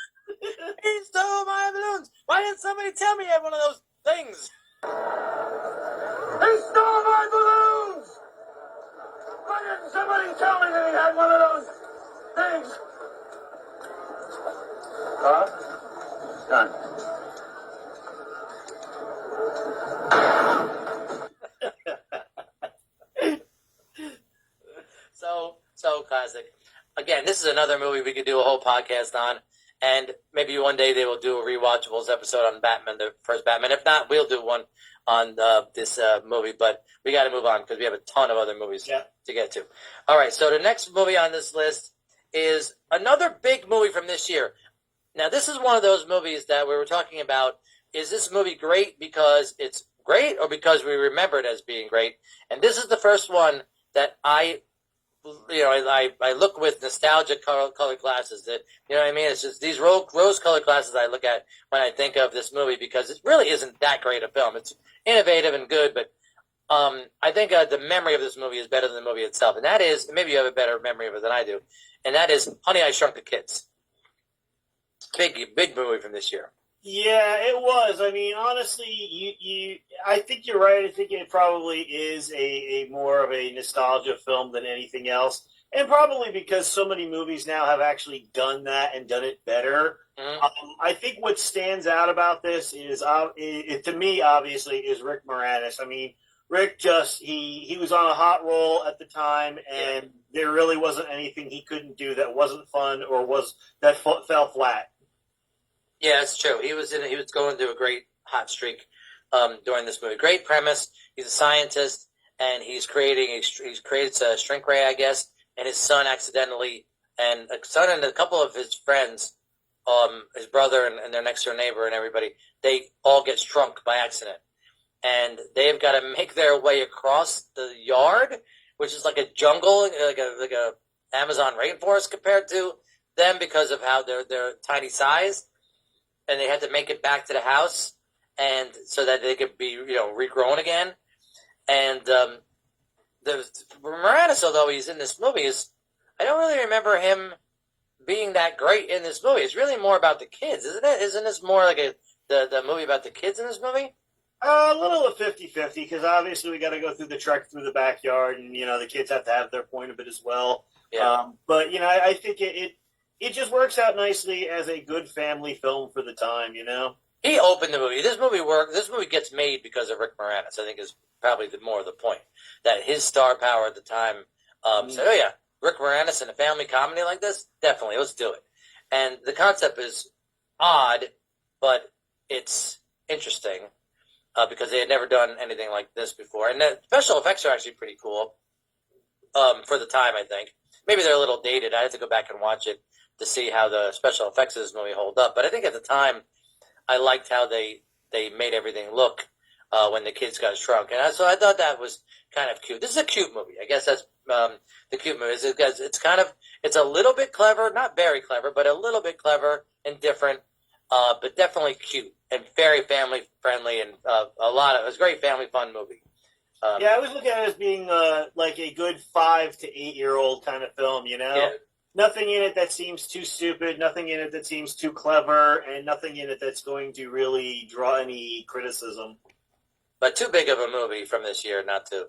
He stole my balloons. Why didn't somebody tell me I had one of those things? He stole my balloons! Why didn't somebody tell me that he had one of those things? Done. So classic. Again, this is another movie we could do a whole podcast on, and maybe one day they will do a rewatchables episode on Batman, the first Batman. If not, we'll do one on this movie, but we got to move on because we have a ton of other movies to get to. All right, so the next movie on this list is another big movie from this year. Now, this is one of those movies that we were talking about. Is this movie great because it's great or because we remember it as being great? And this is the first one that I look with nostalgic colored glasses. That, you know what I mean? It's just these rose-colored glasses I look at when I think of this movie because it really isn't that great a film. It's innovative and good, but I think the memory of this movie is better than the movie itself. And that is, maybe you have a better memory of it than I do, and that is Honey, I Shrunk the Kids. Big movie from this year. Yeah, it was. I mean, honestly, I think you're right. I think it probably is a more of a nostalgia film than anything else. And probably because so many movies now have actually done that and done it better. Mm-hmm. I think what stands out about this is, to me, obviously, is Rick Moranis. I mean, Rick he was on a hot roll at the time, and there really wasn't anything he couldn't do that wasn't fun or that fell flat. Yeah, it's true. He was going through a great hot streak during this movie. Great premise. He's a scientist, and he creates a shrink ray, I guess, and his son accidentally, and a son and a couple of his friends, his brother and their next door neighbor and everybody, they all get shrunk by accident, and they've got to make their way across the yard, which is like a jungle, like a Amazon rainforest compared to them because of how their tiny size, and they had to make it back to the house, and so that they could be regrown again. And the Moranis, although he's in this movie, I don't really remember him being that great in this movie. It's really more about the kids, isn't it? Isn't this more like the movie about the kids in this movie? A little of 50-50, because obviously we got to go through the trek through the backyard, and the kids have to have their point of it as well. Yeah. But I think it just works out nicely as a good family film for the time. He opened the movie. This movie gets made because of Rick Moranis. I think is probably more of the point, that his star power at the time said, "Oh yeah, Rick Moranis in a family comedy like this, definitely, let's do it." And the concept is odd, but it's interesting because they had never done anything like this before, and the special effects are actually pretty cool for the time. I think maybe they're a little dated. I have to go back and watch it to see how the special effects of this movie hold up. But I think at the time, I liked how they made everything look when the kids got shrunk, and so I thought that was kind of cute. This is a cute movie. I guess that's the cute movie. It's a little bit clever, not very clever, but a little bit clever and different, but definitely cute and very family friendly, and it was a great family fun movie. I was looking at it as being like a good 5 to 8 year old kind of film. Yeah. Nothing in it that seems too stupid, nothing in it that seems too clever, and nothing in it that's going to really draw any criticism. But too big of a movie from this year not to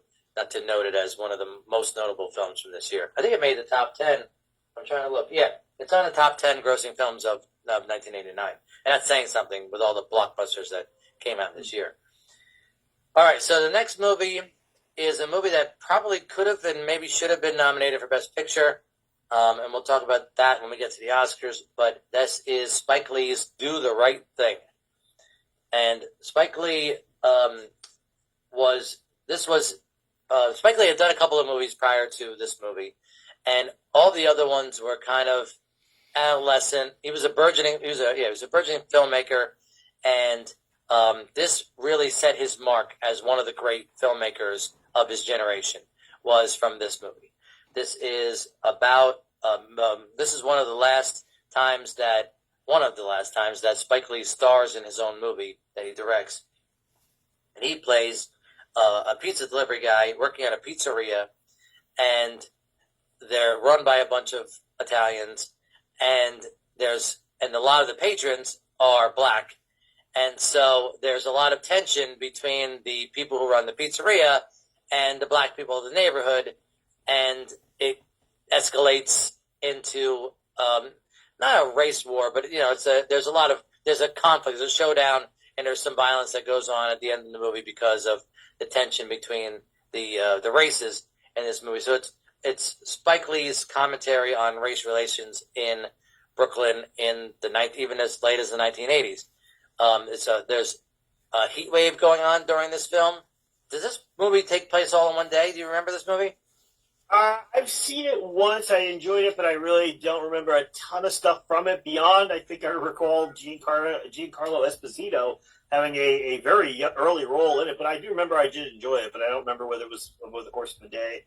note it as one of the most notable films from this year. I think it made the top 10. I'm trying to look. Yeah, it's on the top 10 grossing films of 1989. And that's saying something with all the blockbusters that came out this year. All right, so the next movie is a movie that probably could have and maybe should have been nominated for Best Picture. And we'll talk about that when we get to the Oscars. But this is Spike Lee's Do the Right Thing. And Spike Lee Spike Lee had done a couple of movies prior to this movie, and all the other ones were kind of adolescent. He was a burgeoning filmmaker, and this really set his mark as one of the great filmmakers of his generation. Was from this movie. This is about this is one of the last times that Spike Lee stars in his own movie that he directs, and he plays a pizza delivery guy working at a pizzeria, and they're run by a bunch of Italians, and a lot of the patrons are black, and so there's a lot of tension between the people who run the pizzeria and the black people of the neighborhood, and it escalates into not a race war, but there's a conflict, there's a showdown, and there's some violence that goes on at the end of the movie because of the tension between the races in this movie. So it's Spike Lee's commentary on race relations in Brooklyn in even as late as the 1980s. There's a heat wave going on during this film. Does this movie take place all in one day? Do you remember this movie? I've seen it once. I enjoyed it, but I really don't remember a ton of stuff from it beyond, I think I recall Giancarlo Esposito having a very early role in it. But I do remember I did enjoy it, but I don't remember whether it was over the course of the day.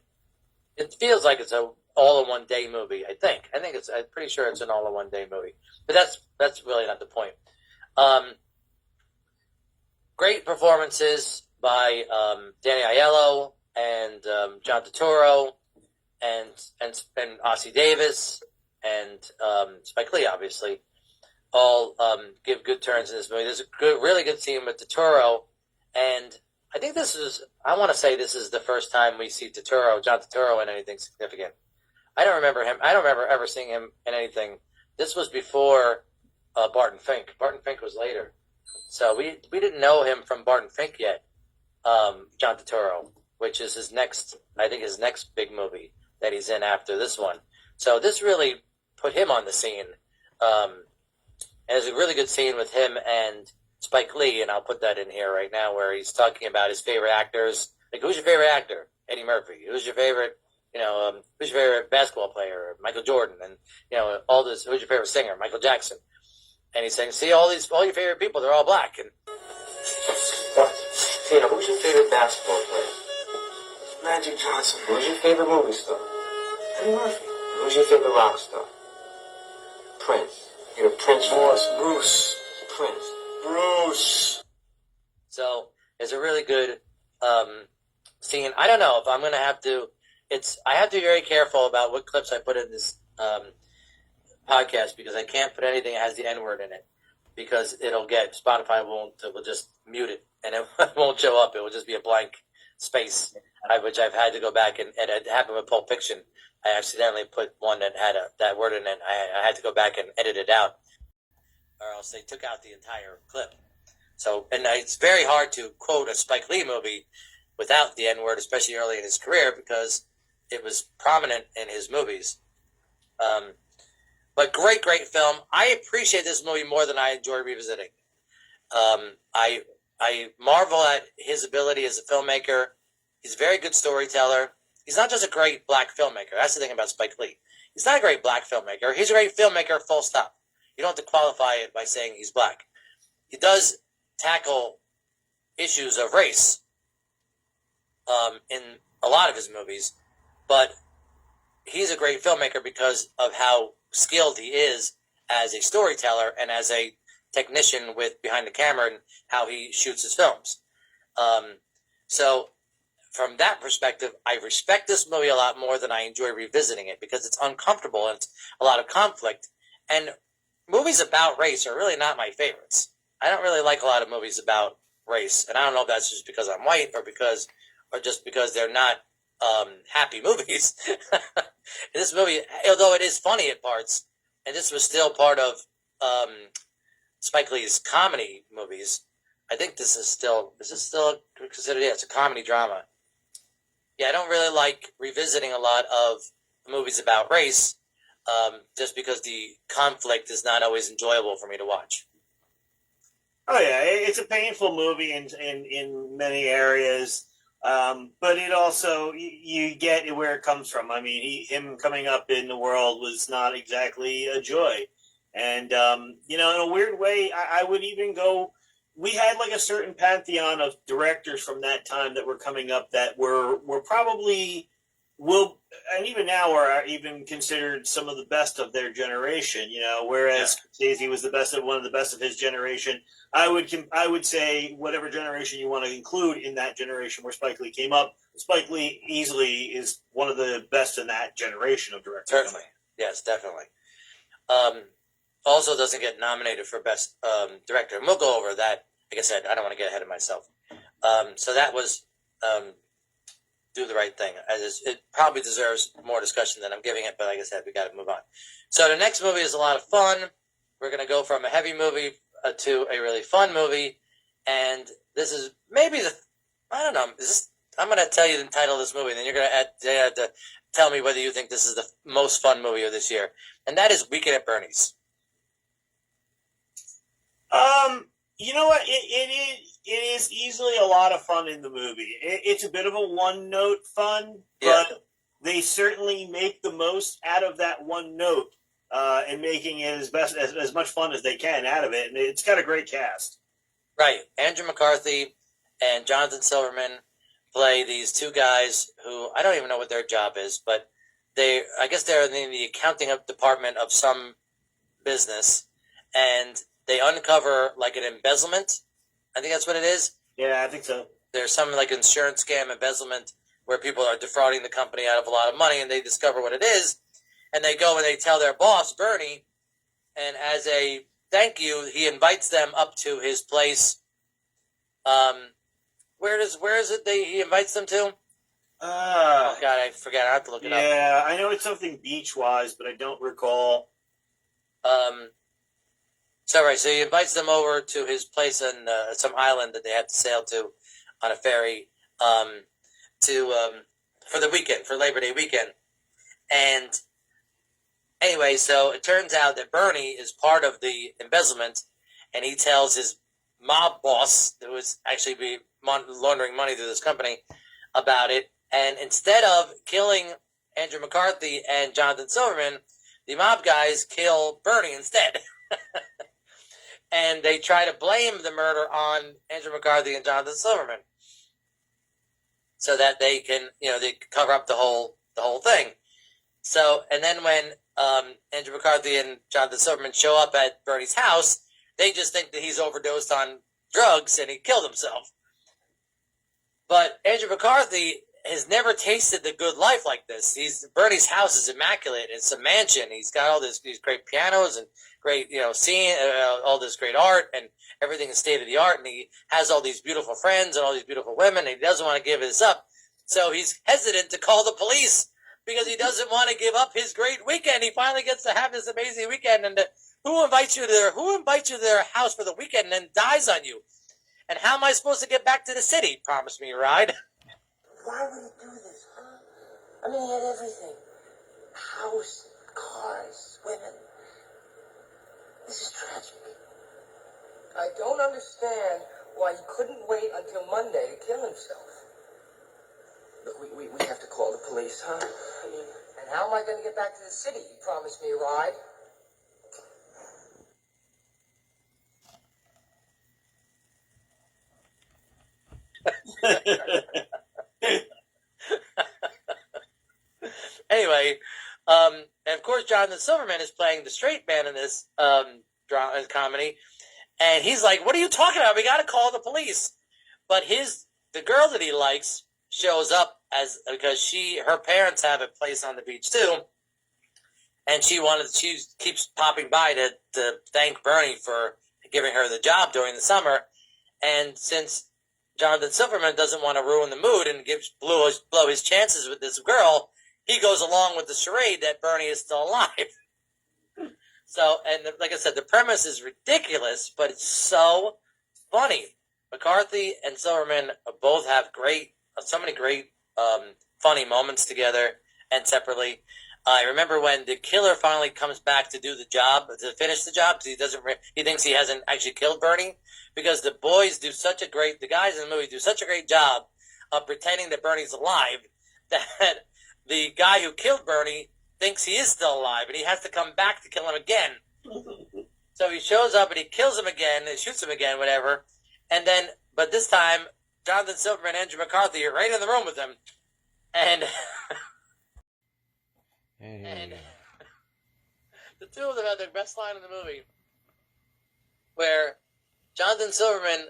It feels like it's an all-in-one-day movie, I think. I'm pretty sure it's an all-in-one-day movie. But that's really not the point. Great performances by Danny Aiello and John Turturro and Ossie Davis and Spike Lee, obviously, all give good turns in this movie. There's a really good scene with Turturro, and I think I want to say this is the first time we see John Turturro in anything significant. I don't remember ever seeing him in anything. This was before Barton Fink. Barton Fink was later. So we didn't know him from Barton Fink yet, John Turturro, which is his next big movie that he's in after this one. So this really put him on the scene. And there's a really good scene with him and Spike Lee, and I'll put that in here right now, where he's talking about his favorite actors. Like, who's your favorite actor? Eddie Murphy? Who's your favorite, who's your favorite basketball player? Michael Jordan. And, all this, who's your favorite singer? Michael Jackson. And he's saying, see, all your favorite people, they're all black. And What? Tina, who's your favorite basketball player? Magic Johnson. Who's your favorite movie star? Eddie Murphy. Who's your favorite rock star? Prince. You're Prince Boss, Bruce. Prince. Bruce. so it's a really good scene. I don't know if I'm going to have to, I have to be very careful about what clips I put in this podcast, because I can't put anything that has the N-word in it, because Spotify will just mute it, and it won't show up. It will just be a blank space, which I've had to go back and edit. It happened with Pulp Fiction. I accidentally put one that had that word in it. I had to go back and edit it out, or else they took out the entire clip. So, and it's very hard to quote a Spike Lee movie without the N-word, especially early in his career, because it was prominent in his movies. But great film. I appreciate this movie more than I enjoy revisiting. I marvel at his ability as a filmmaker. He's a very good storyteller. He's not just a great black filmmaker. That's the thing about Spike Lee. He's not a great black filmmaker. He's a great filmmaker, full stop. You don't have to qualify it by saying he's black. He does tackle issues of race in a lot of his movies, but he's a great filmmaker because of how skilled he is as a storyteller and as a technician behind the camera and how he shoots his films. So from that perspective, I respect this movie a lot more than I enjoy revisiting it, because it's uncomfortable and it's a lot of conflict. And movies about race are really not my favorites. I don't really like a lot of movies about race, and I don't know if that's just because I'm white or just because they're not happy movies. This movie, although it is funny at parts, and this was still part of Spike Lee's comedy movies, I think this is still considered, it's a comedy drama. Yeah, I don't really like revisiting a lot of movies about race, just because the conflict is not always enjoyable for me to watch. Oh yeah, it's a painful movie in many areas, but it also, you get where it comes from. I mean, him coming up in the world was not exactly a joy, and in a weird way, I would even go. We had like a certain pantheon of directors from that time that were coming up that were probably and even now are even considered some of the best of their generation. Whereas Scorsese was one of the best of his generation. I would say whatever generation you want to include in that generation where Spike Lee came up, Spike Lee easily is one of the best in that generation of directors. Certainly, yes, definitely. Also doesn't get nominated for Best Director. And we'll go over that. Like I said, I don't want to get ahead of myself. So that was Do the Right Thing. It probably deserves more discussion than I'm giving it, but like I said, we got to move on. So the next movie is a lot of fun. We're going to go from a heavy movie to a really fun movie. And this is maybe I don't know. I'm going to tell you the title of this movie, and then you're going to have to tell me whether you think this is the most fun movie of this year. And that is Weekend at Bernie's. You know what? It is easily a lot of fun in the movie. It's a bit of a one-note fun, but they certainly make the most out of that one note, and making it as much fun as they can out of it. And it's got a great cast. Right. Andrew McCarthy and Jonathan Silverman play these two guys who I don't even know what their job is, but I guess they're in the accounting department of some business, and they uncover like an embezzlement. I think that's what it is. Yeah, I think so. There's some like insurance scam, embezzlement, where people are defrauding the company out of a lot of money, and they discover what it is, and they go and they tell their boss, Bernie, and as a thank you, he invites them up to his place. Where is it he invites them to? Oh God, I forgot. I have to look it up. Yeah, I know it's something beach-wise, but I don't recall. So he invites them over to his place on some island that they have to sail to on a ferry for the weekend, for Labor Day weekend. And anyway, so it turns out that Bernie is part of the embezzlement, and he tells his mob boss, who was actually laundering money through this company, about it. And instead of killing Andrew McCarthy and Jonathan Silverman, the mob guys kill Bernie instead. And they try to blame the murder on Andrew McCarthy and Jonathan Silverman, so that they can, they cover up the whole thing. So, and then when Andrew McCarthy and Jonathan Silverman show up at Bernie's house, they just think that he's overdosed on drugs and he killed himself. But Andrew McCarthy has never tasted the good life like this. Bernie's house is immaculate. It's a mansion. He's got all these great pianos and great, scene, all this great art, and everything is state of the art. And he has all these beautiful friends and all these beautiful women. And he doesn't want to give this up, so he's hesitant to call the police because he doesn't want to give up his great weekend. He finally gets to have this amazing weekend, and who invites you to their house for the weekend and then dies on you? And how am I supposed to get back to the city? Promise me a ride. Why would he do this, huh? I mean, he had everything. House, cars, women. This is tragic. I don't understand why he couldn't wait until Monday to kill himself. Look, we have to call the police, huh? And how am I going to get back to the city? You promised me a ride. Anyway, and of course, Jonathan Silverman is playing the straight man in this comedy, and he's like, "What are you talking about? We got to call the police." But the girl that he likes shows up because her parents have a place on the beach too, and she keeps popping by to thank Bernie for giving her the job during the summer, and since Jonathan Silverman doesn't want to ruin the mood and blow his chances with this girl, he goes along with the charade that Bernie is still alive. So, and like I said, the premise is ridiculous, but it's so funny. McCarthy and Silverman both have so many great, funny moments together and separately. I remember when the killer finally comes back to do the job, to finish the job, because he thinks he hasn't actually killed Bernie, because the guys in the movie do such a great job of pretending that Bernie's alive that the guy who killed Bernie thinks he is still alive, and he has to come back to kill him again. So he shows up and he kills him again, and shoots him again, whatever. And then, but this time, Jonathan Silverman and Andrew McCarthy are right in the room with him, and and the two of them have the best line in the movie, where Jonathan Silverman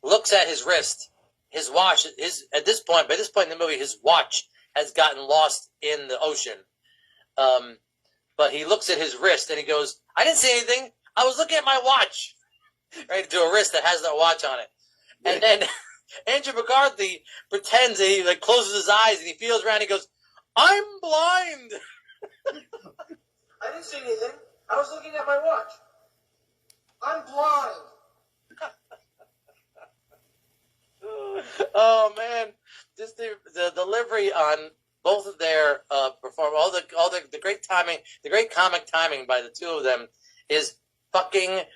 looks at his wrist, his watch. By this point in the movie, his watch has gotten lost in the ocean. But he looks at his wrist and he goes, "I didn't see anything. I was looking at my watch." Right, to a wrist that has no watch on it. And then Andrew McCarthy pretends that he closes his eyes and he feels around and he goes, "I'm blind." I didn't see anything. I was looking at my watch. I'm blind. Oh man, just the delivery on both of their perform all the great timing, the great comic timing by the two of them is fucking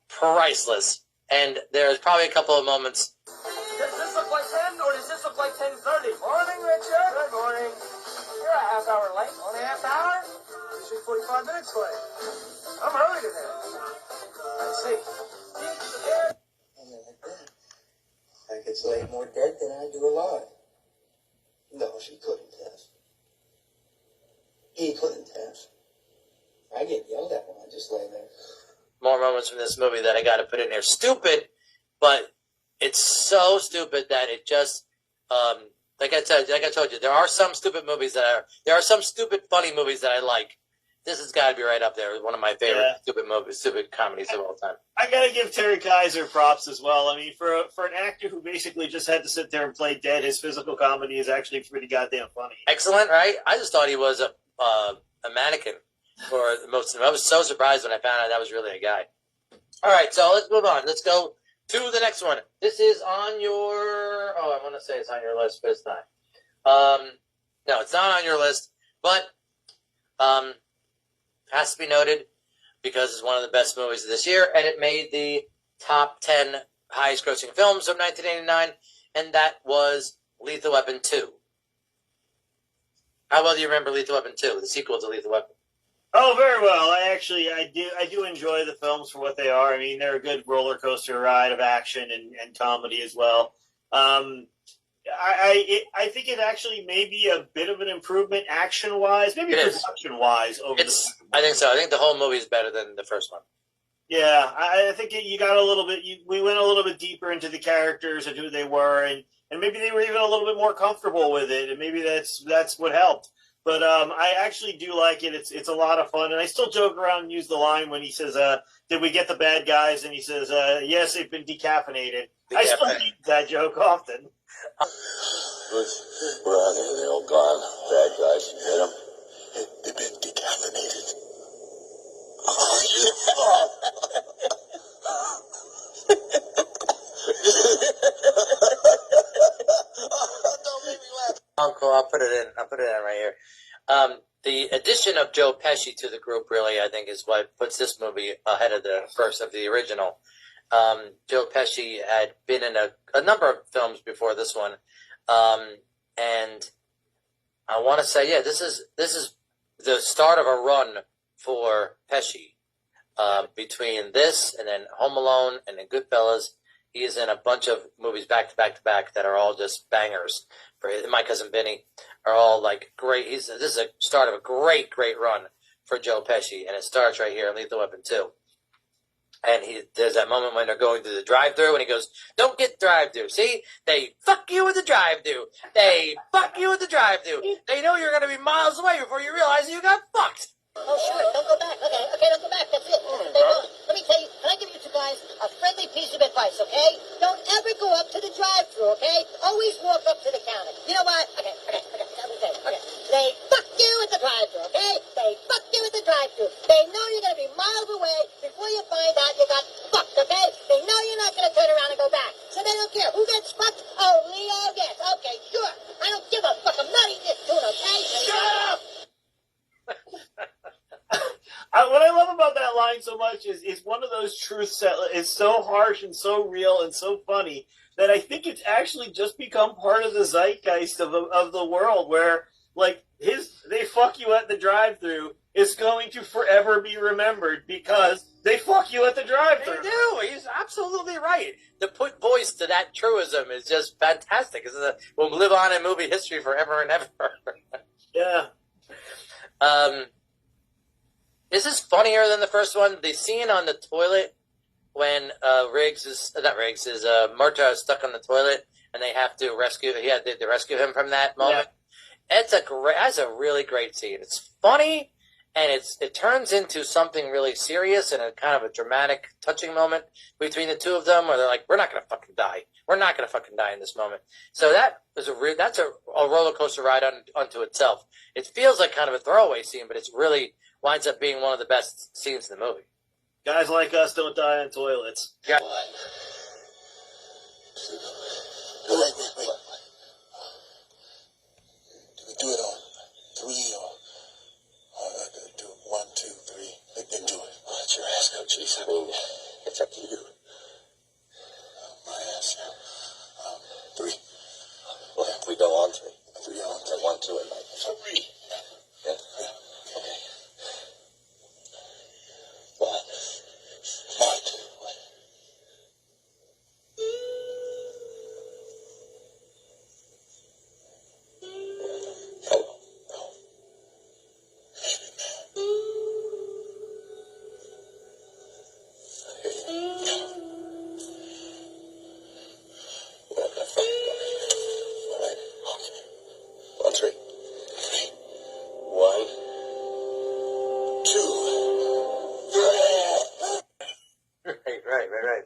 priceless. And there's probably a couple of moments. Does this look like 10 or does this look like 10:30? Morning, Richard. Good morning. You're a half hour late. Only a half hour? Usually 45 minutes late. I'm early today. I see. I could slay more dead than I do alive. No, she couldn't have. He couldn't have. I get yelled at when I just lay there. More moments from this movie that I got to put in there. Stupid, but it's so stupid that it just, like I told you, there are some stupid funny movies that I like. This has got to be right up there. One of my favorite stupid comedies of all time. I gotta give Terry Kaiser props as well. I mean, for an actor who basically just had to sit there and play dead, his physical comedy is actually pretty goddamn funny. Excellent, right? I just thought he was a mannequin for most of them. I was so surprised when I found out that was really a guy. All right, so let's move on. Let's go to the next one. This is on your... I want to say it's on your list, but it's not. No, it's not on your list, but has to be noted because it's one of the best movies of this year, and it made the top 10 highest grossing films of 1989, and that was Lethal Weapon 2. How well do you remember Lethal Weapon 2, the sequel to Lethal Weapon? Oh, very well. I do enjoy the films for what they are. I mean, they're a good roller coaster ride of action and comedy as well. I think it actually may be a bit of an improvement action wise, maybe production wise. I think so. I think the whole movie is better than the first one. Yeah, I think you got a little bit. We went a little bit deeper into the characters and who they were, and maybe they were even a little bit more comfortable with it, and maybe that's what helped. But I actually do like it. It's a lot of fun, and I still joke around and use the line when he says, "Did we get the bad guys?" And he says, "Yes, they've been decaffeinated." I still use that joke often. Where are they? They're all gone. Bad guys, you get them? They've been decaffeinated. Oh, Don't make me laugh. Uncle, I'll put it in right here. The addition of Joe Pesci to the group really, I think, is what puts this movie ahead of the original. Joe Pesci had been in a number of films before this one, and I want to say, yeah, this is the start of a run for Pesci. Between this and then Home Alone and then Goodfellas, he is in a bunch of movies back to back to back that are all just bangers. For My Cousin Vinny are all like great. This is a start of a great run for Joe Pesci, and it starts right here in Lethal Weapon 2. And there's that moment when they're going through the drive-thru, and he goes, "Don't get drive-thru. See, they fuck you with the drive-thru. They fuck you with the drive-thru. They know you're going to be miles away before you realize you got fucked." Oh, sure. Don't go back. Okay, don't go back. That's it. Let me tell you, can I give you two guys a friendly piece of advice, okay? Don't ever go up to the drive-thru, okay? Always walk up to the counter. You know what? Okay. Let me tell you. Okay. They fuck you at the drive-thru, okay? They fuck you at the drive-thru. They know you're going to be miles away before you find out you got fucked, okay? They know you're not going to turn around and go back. So they don't care. Who gets fucked? Oh, Leo gets. Okay, sure. I don't give a fuck. I'm not eating this tuna, okay? Shut up! What I love about that line so much is one of those truths that is so harsh and so real and so funny that I think it's actually just become part of the zeitgeist of the world, where like they fuck you at the drive-thru is going to forever be remembered because they fuck you at the drive-thru. They do. He's absolutely right. To put voice to that truism is just fantastic. Will live on in movie history forever and ever. Yeah. Is this funnier than the first one? The scene on the toilet when Murtaugh is stuck on the toilet and they have to rescue. They rescue him from that moment. Yeah. That's a really great scene. It's funny and it turns into something really serious and a kind of a dramatic, touching moment between the two of them, where they're like, "We're not gonna fucking die. We're not gonna fucking die in this moment." So that's a roller coaster ride unto itself. It feels like kind of a throwaway scene, but it's really winds up being one of the best scenes in the movie. Guys like us don't die on toilets. Yeah. Wait. Do we do it on 3 or do it 1, 2, 3? Then do it. Let your ass go, Chief. I mean, it's up to you. My ass. 3. Well, we go on 3. 3 on 3. 1, 2, and 3. Yeah. Okay. What? Right.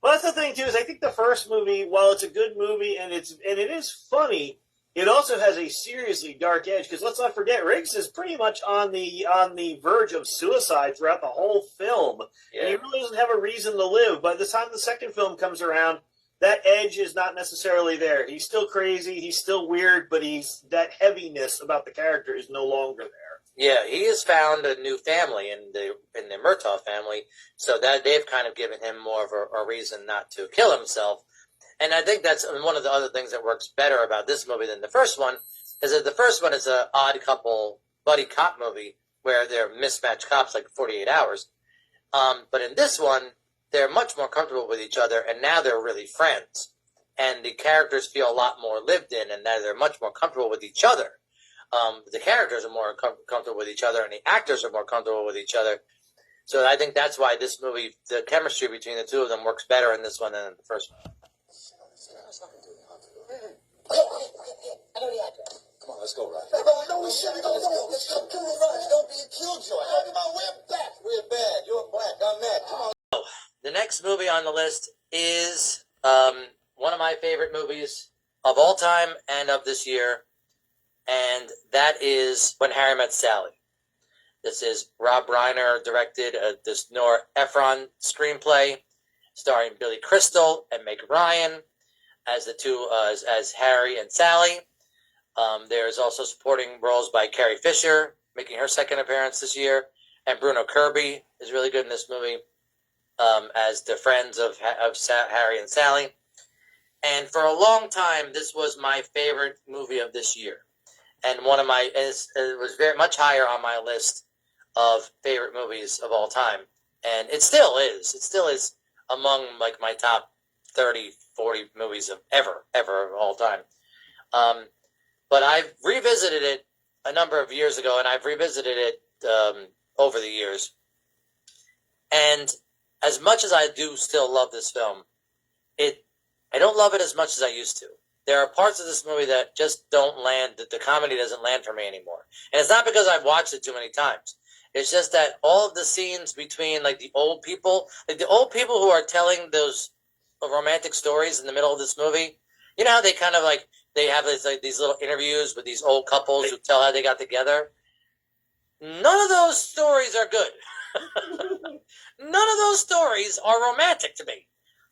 Well, that's the thing too. Is I think the first movie, while it's a good movie and it is funny, it also has a seriously dark edge. Because let's not forget, Riggs is pretty much on the verge of suicide throughout the whole film, and he really doesn't have a reason to live. By the time the second film comes around, that edge is not necessarily there. He's still crazy, he's still weird, but that heaviness about the character is no longer there. Yeah, he has found a new family in the Murtaugh family, so that they've kind of given him more of a reason not to kill himself. And I think that's one of the other things that works better about this movie than the first one, the first one is a odd couple buddy cop movie where they're mismatched cops like 48 hours. But in this one, they're much more comfortable with each other, and now they're really friends. And the characters feel a lot more lived in, and now they're much more comfortable with each other. The characters are more comfortable with each other, and the actors are more comfortable with each other. So I think that's why this movie, the chemistry between the two of them works better in this one than in the first one. I know the address. Come on, let's go, Raj. No, we shouldn't go. Let's go. Come on, Raj. Don't be a killjoy. We're back. We're bad. You're black. I'm mad. Come on. The next movie on the list is one of my favorite movies of all time and of this year, and that is When Harry Met Sally. This is Rob Reiner directed this Nora Ephron screenplay, starring Billy Crystal and Meg Ryan as the two as Harry and Sally. There's also supporting roles by Carrie Fisher, making her second appearance this year, and Bruno Kirby is really good in this movie as the friends of Harry and Sally. And for a long time, this was my favorite movie of this year, and it was very much higher on my list of favorite movies of all time, and it still is. It still is among like my top 30, 40 movies of ever of all time. But I've revisited it a number of years ago, and I've revisited it over the years. And as much as I do still love this film, I don't love it as much as I used to. There are parts of this movie that just don't land, that the comedy doesn't land for me anymore. And it's not because I've watched it too many times. It's just that all of the scenes between like the old people who are telling those romantic stories in the middle of this movie, you know how they kind of like, they have these little interviews with these old couples who tell how they got together? None of those stories are good. None of those stories are romantic to me.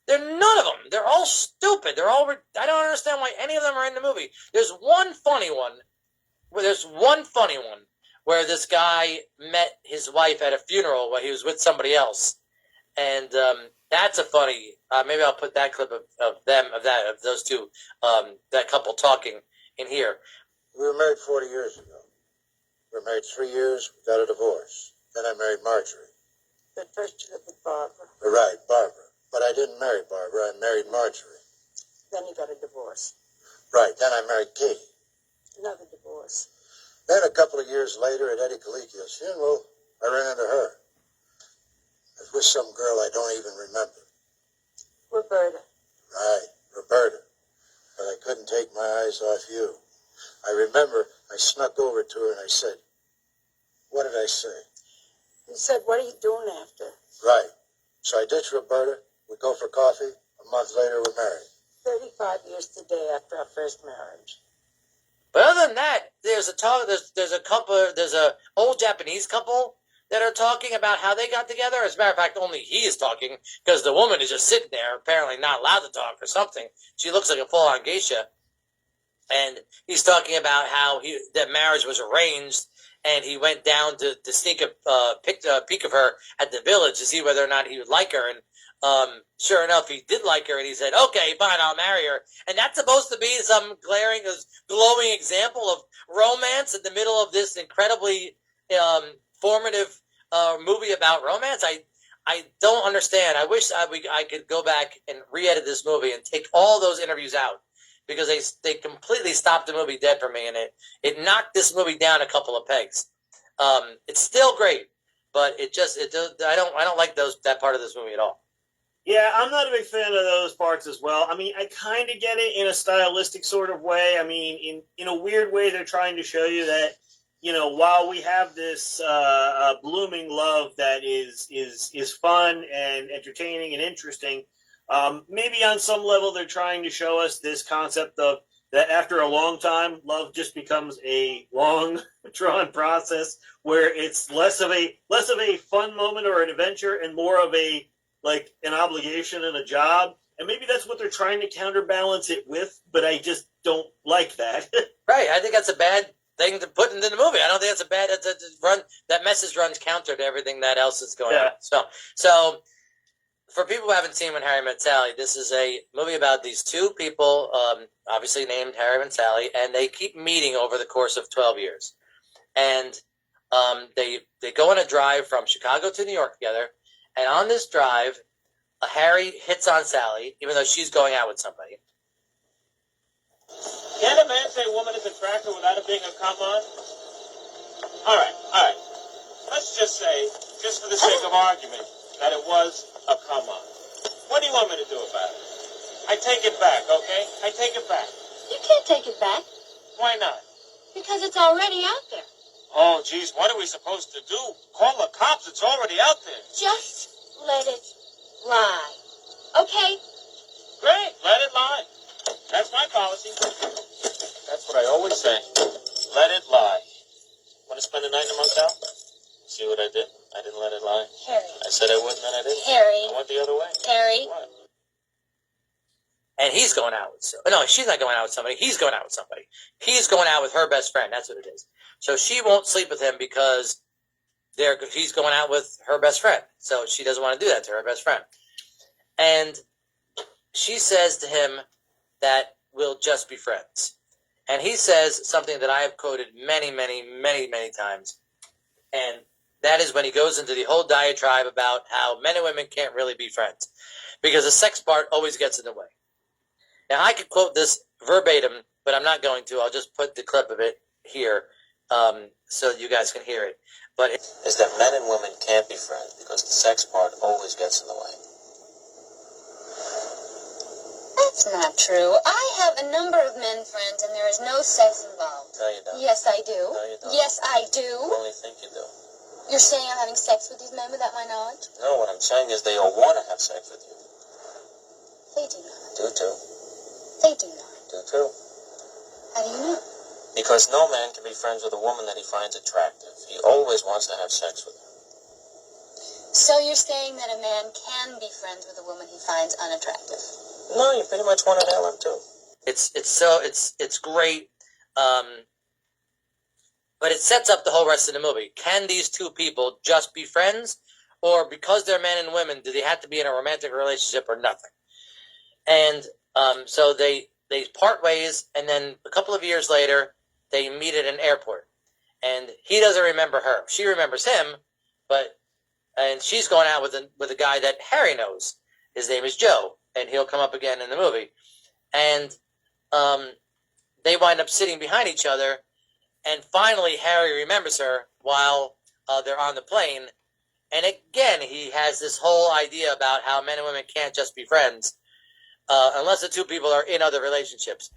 None of them. They're all stupid. I don't understand why any of them are in the movie. There's one funny one where this guy met his wife at a funeral while he was with somebody else. And that's a funny, maybe I'll put that clip of those two, that couple talking in here. We were married 40 years ago. We were married 3 years, we got a divorce. Then I married Marjorie. But first you lived with Barbara. Right, Barbara. But I didn't marry Barbara, I married Marjorie. Then you got a divorce. Right, then I married Katie. Another divorce. Then a couple of years later at Eddie Colicchio's funeral, I ran into her. I was with some girl I don't even remember. Roberta. Right, Roberta. But I couldn't take my eyes off you. I remember I snuck over to her and I said, what did I say? You said, what are you doing after? Right. So I ditched Roberta. We go for coffee. A month later, we're married. 35 years today after our first marriage. But other than that, there's a old Japanese couple that are talking about how they got together. As a matter of fact, only he is talking because the woman is just sitting there, apparently not allowed to talk or something. She looks like a full-on geisha. And he's talking about how that marriage was arranged, and he went down to sneak a peek of her at the village to see whether or not he would like her. And sure enough, he did like her, and he said, okay, fine, I'll marry her. And that's supposed to be some glowing example of romance in the middle of this incredibly formative movie about romance. I don't understand. I wish I could go back and re-edit this movie and take all those interviews out, because they completely stopped the movie dead for me, and it knocked this movie down a couple of pegs. It's still great, but I don't like that part of this movie at all. Yeah, I'm not a big fan of those parts as well. I mean, I kind of get it in a stylistic sort of way. I mean, in a weird way, they're trying to show you that, you know, while we have this blooming love that is fun and entertaining and interesting, maybe on some level they're trying to show us this concept of that after a long time, love just becomes a long, drawn process where it's less of a fun moment or an adventure and more of an obligation and a job. And maybe that's what they're trying to counterbalance it with, but I just don't like that. Right. I think that's a bad thing to put into the movie. I don't think that's a bad that message runs counter to everything that else is going on. So for people who haven't seen When Harry Met Sally, this is a movie about these two people, obviously named Harry and Sally, and they keep meeting over the course of 12 years. And they go on a drive from Chicago to New York together, and on this drive, Harry hits on Sally, even though she's going out with somebody. Can a man say a woman is attractive without it being a come on? All right. Let's just say, just for the sake of argument, that it was a come on. What do you want me to do about it? I take it back, okay? I take it back. You can't take it back. Why not? Because it's already out there. Oh, geez, what are we supposed to do? Call the cops? It's already out there. Just let it lie. Okay? Great, let it lie. That's my policy. That's what I always say. Let it lie. Want to spend the night in a motel? See what I did? I didn't let it lie. Harry. I said I wouldn't, and I didn't. Harry. I went the other way. Harry. What? And he's going out with no, she's not going out with somebody. He's going out with somebody. He's going out with her best friend. That's what it is. So she won't sleep with him because he's going out with her best friend. So she doesn't want to do that to her best friend. And she says to him that we'll just be friends. And he says something that I have quoted many, many, many, many times. And that is when he goes into the whole diatribe about how men and women can't really be friends because the sex part always gets in the way. Now, I could quote this verbatim, but I'm not going to. I'll just put the clip of it here so you guys can hear it. But is that men and women can't be friends because the sex part always gets in the way. That's not true. I have a number of men friends and there is no sex involved. No, you don't. Yes, I do. No, you don't. Yes, I do. You only think you do. You're saying I'm having sex with these men without my knowledge? No, what I'm saying is they all want to have sex with you. They do not. Do too. They do not. Do too. How do you know? Because no man can be friends with a woman that he finds attractive. He always wants to have sex with her. So you're saying that a man can be friends with a woman he finds unattractive? No, you pretty much want to nail him too. It's great, but it sets up the whole rest of the movie. Can these two people just be friends, or because they're men and women, do they have to be in a romantic relationship or nothing? And so they part ways, and then a couple of years later, they meet at an airport, and he doesn't remember her. She remembers him, and she's going out with a guy that Harry knows. His name is Joe, and he'll come up again in the movie. And they wind up sitting behind each other, and finally Harry remembers her while they're on the plane. And again, he has this whole idea about how men and women can't just be friends unless the two people are in other relationships.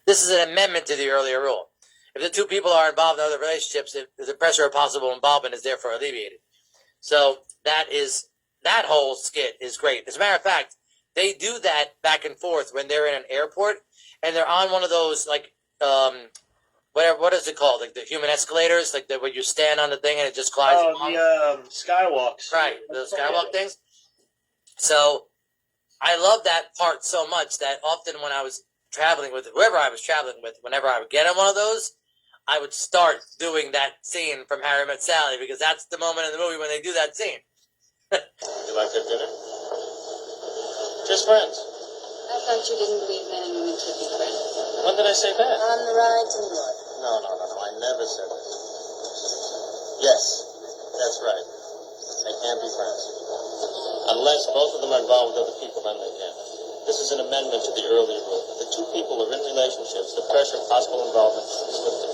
This is an amendment to the earlier rule. If the two people are involved in other relationships, the pressure of possible involvement is therefore alleviated. So that whole skit is great. As a matter of fact, they do that back and forth when they're in an airport and they're on one of those, like, what is it called? Like the human escalators, like where you stand on the thing and it just glides along. The skywalks. Right, the skywalk things. So I love that part so much that often when I was traveling with whoever I was traveling with, whenever I would get on one of those, I would start doing that scene from Harry Met Sally because that's the moment in the movie when they do that scene. You like that dinner? Just friends. I thought you didn't believe men and women could be friends. When did I say that? On the ride to New York. No, I never said that. Yes, that's right. They can't be friends. Unless both of them are involved with other people, then they can. This is an amendment to the earlier rule. If the two people are in relationships, the pressure of possible involvement is lifted.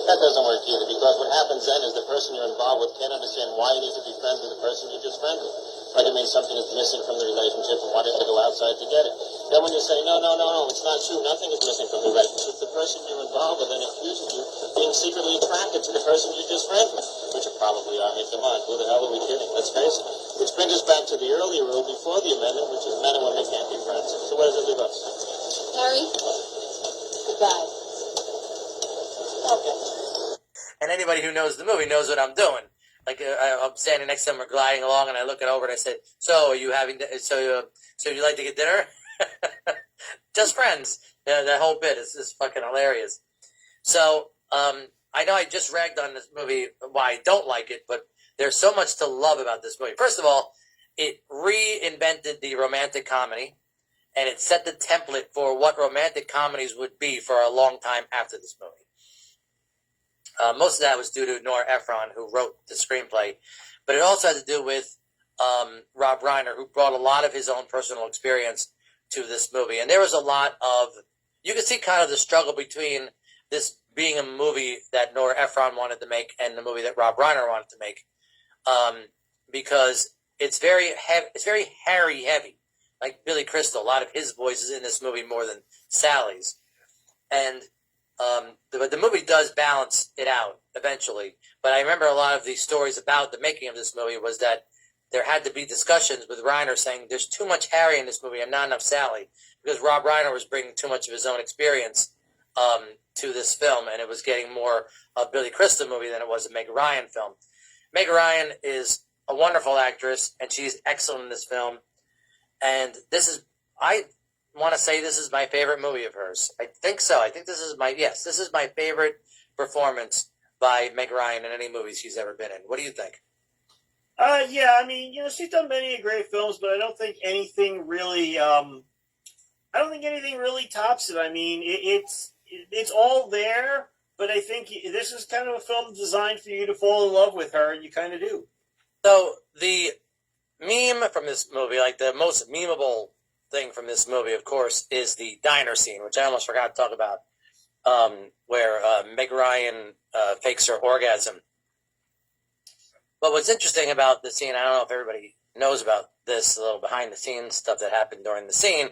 That doesn't work either, because what happens then is the person you're involved with can't understand why you need to be friends with the person you're just friends with. Like it means something is missing from the relationship and why they have to go outside to get it. Then when you say, no, it's not true, nothing is missing from the relationship, the person you're involved with then accuses you of being secretly attracted to the person you're just friends with, which you probably are. I mean, come on, who the hell are we kidding? Let's face it. Which brings us back to the earlier rule before the amendment, which is men and women can't be friends. So where does it leave us? Harry, goodbye. Okay. And anybody who knows the movie knows what I'm doing. Like I'm standing next to them, we're gliding along, and I look it over and I said, "So are you having? So you like to get dinner?" Just friends. Yeah, that whole bit is just fucking hilarious. So I know I just ragged on this movie why I don't like it, but there's so much to love about this movie. First of all, it reinvented the romantic comedy, and it set the template for what romantic comedies would be for a long time after this movie. Most of that was due to Nora Ephron, who wrote the screenplay, but it also had to do with Rob Reiner, who brought a lot of his own personal experience to this movie. And there was a lot of, you could see kind of the struggle between this being a movie that Nora Ephron wanted to make and the movie that Rob Reiner wanted to make, because it's very Harry heavy. Like Billy Crystal, a lot of his voice is in this movie more than Sally's. And the movie does balance it out eventually. But I remember a lot of these stories about the making of this movie was that there had to be discussions with Reiner saying there's too much Harry in this movie and not enough Sally, because Rob Reiner was bringing too much of his own experience to this film, and it was getting more a Billy Crystal movie than it was a Meg Ryan film. Meg Ryan is a wonderful actress, and she's excellent in this film. And this is, I want to say this is my favorite movie of hers. I think so. I think this is my favorite performance by Meg Ryan in any movies she's ever been in. What do you think? Yeah, I mean, she's done many great films, but I don't think anything really, tops it. I mean, it's all there, but I think this is kind of a film designed for you to fall in love with her, and you kind of do. So the meme from this movie, like the most memeable thing from this movie, of course, is the diner scene, which I almost forgot to talk about, where Meg Ryan fakes her orgasm. But what's interesting about the scene, I don't know if everybody knows about this, a little behind-the-scenes stuff that happened during the scene,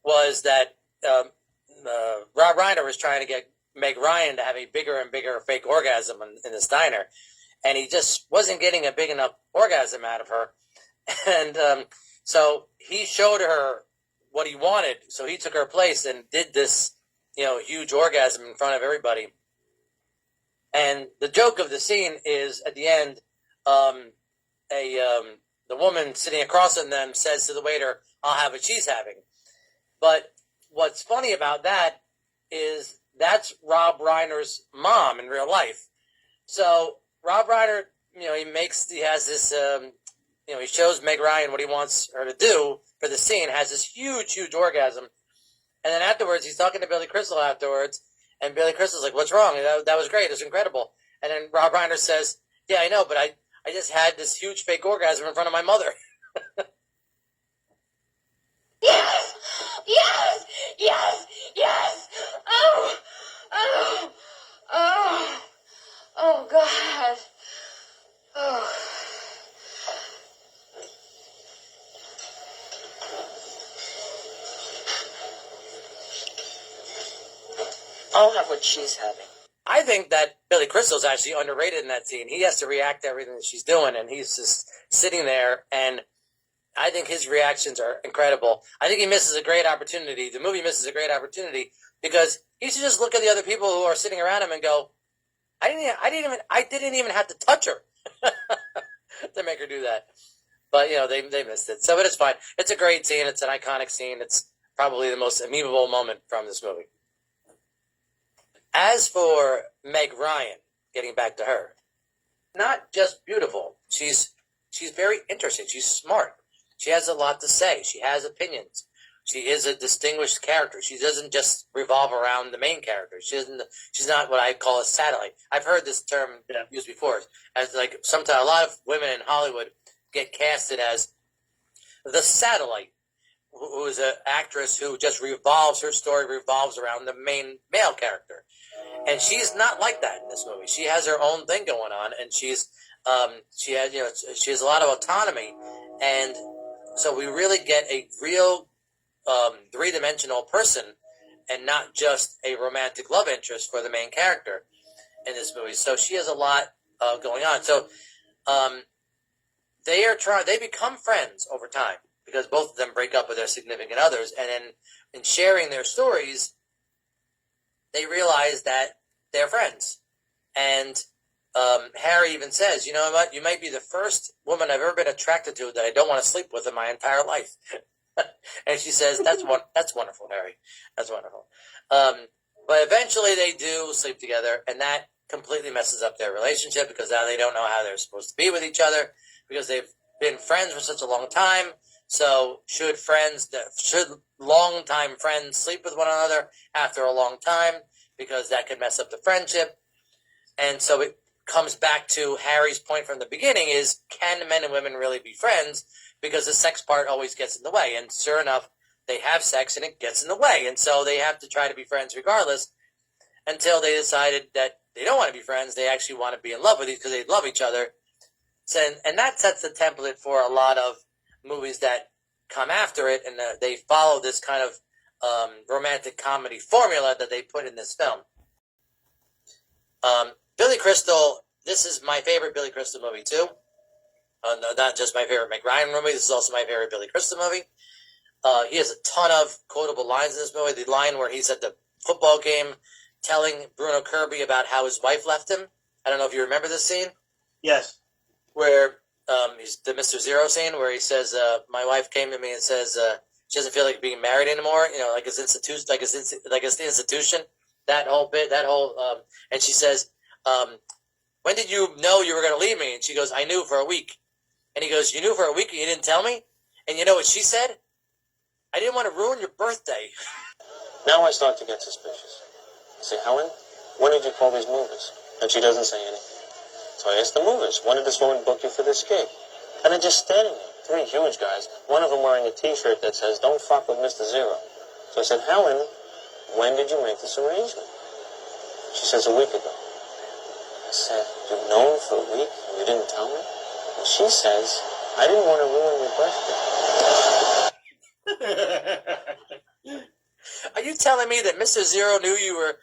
was that Rob Reiner was trying to get Meg Ryan to have a bigger and bigger fake orgasm in this diner, and he just wasn't getting a big enough orgasm out of her. And so he showed her what he wanted, so he took her place and did this, huge orgasm in front of everybody. And the joke of the scene is, at the end, the woman sitting across from them says to the waiter, "I'll have what she's having." But what's funny about that is that's Rob Reiner's mom in real life. So Rob Reiner, he has this, he shows Meg Ryan what he wants her to do for the scene, has this huge, huge orgasm. And then afterwards, he's talking to Billy Crystal afterwards, and Billy Crystal's like, "What's wrong? That was great. It was incredible." And then Rob Reiner says, "Yeah, I know, but I just had this huge fake orgasm in front of my mother." Yes! Yes! Yes! Yes! Oh! Oh! Oh! Oh, God. Oh. I'll have what she's having. I think that Billy Crystal's actually underrated in that scene. He has to react to everything that she's doing, and he's just sitting there, and I think his reactions are incredible. I think he misses a great opportunity. The movie misses a great opportunity because he should just look at the other people who are sitting around him and go, I didn't even have to touch her to make her do that. But, they missed it. So, but it's fine. It's a great scene. It's an iconic scene. It's probably the most memeable moment from this movie. As for Meg Ryan, getting back to her, not just beautiful. She's very interesting. She's smart. She has a lot to say. She has opinions. She is a distinguished character. She doesn't just revolve around the main character. She's not what I call a satellite. I've heard this term used before. As like sometimes a lot of women in Hollywood get casted as the satellite, who is an actress who just her story revolves around the main male character. And she's not like that in this movie. She has her own thing going on, and she has a lot of autonomy, and so we really get a real three-dimensional person, and not just a romantic love interest for the main character in this movie. So she has a lot going on. So they become friends over time because both of them break up with their significant others, and then in sharing their stories, they realize that they're friends. And Harry even says, "You know what? You might be the first woman I've ever been attracted to that I don't want to sleep with in my entire life." And she says, "That's wonderful, Harry. That's wonderful." But eventually they do sleep together, and that completely messes up their relationship because now they don't know how they're supposed to be with each other because they've been friends for such a long time. So should long-time friends sleep with one another after a long time? Because that could mess up the friendship. And so it comes back to Harry's point from the beginning is, can men and women really be friends? Because the sex part always gets in the way. And sure enough, they have sex and it gets in the way. And so they have to try to be friends regardless until they decided that they don't want to be friends. They actually want to be in love with each because they love each other. So, and that sets the template for a lot of movies that come after it. And they follow this kind of romantic comedy formula that they put in this film. Billy Crystal, this is my favorite Billy Crystal movie too. No, not just my favorite Meg Ryan movie, this is also my favorite Billy Crystal movie. He has a ton of quotable lines in this movie. The line where he's at the football game telling Bruno Kirby about how his wife left him. I don't know if you remember this scene. Yes. Where he's the Mr. Zero scene where he says, my wife came to me and says she doesn't feel like being married anymore, like his institution, like his institution. That whole bit, and she says, when did you know you were going to leave me? And she goes, I knew for a week. And he goes, you knew for a week and you didn't tell me? And you know what she said? I didn't want to ruin your birthday. Now I start to get suspicious. I say, Helen, when did you call these movers? And she doesn't say anything. So I asked the movers, when did this woman book you for this gig? And they're just standing there, 3 huge guys, one of them wearing a t-shirt that says, don't fuck with Mr. Zero. So I said, Helen, when did you make this arrangement? She says, a week ago. I said, you've known for a week and you didn't tell me? And she says, I didn't want to ruin your birthday. Are you telling me that Mr. Zero knew you were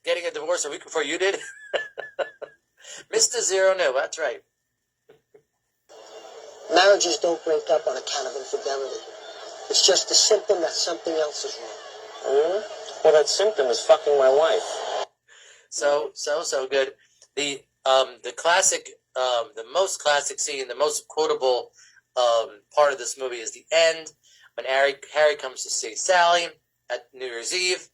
getting a divorce a week before you did? Mr. Zero knew, that's right. Marriages don't break up on account of infidelity. It's just a symptom that something else is wrong. Really? Well, that symptom is fucking my wife. So good. The classic, the most classic scene, the most quotable part of this movie is the end when Harry comes to see Sally at New Year's Eve.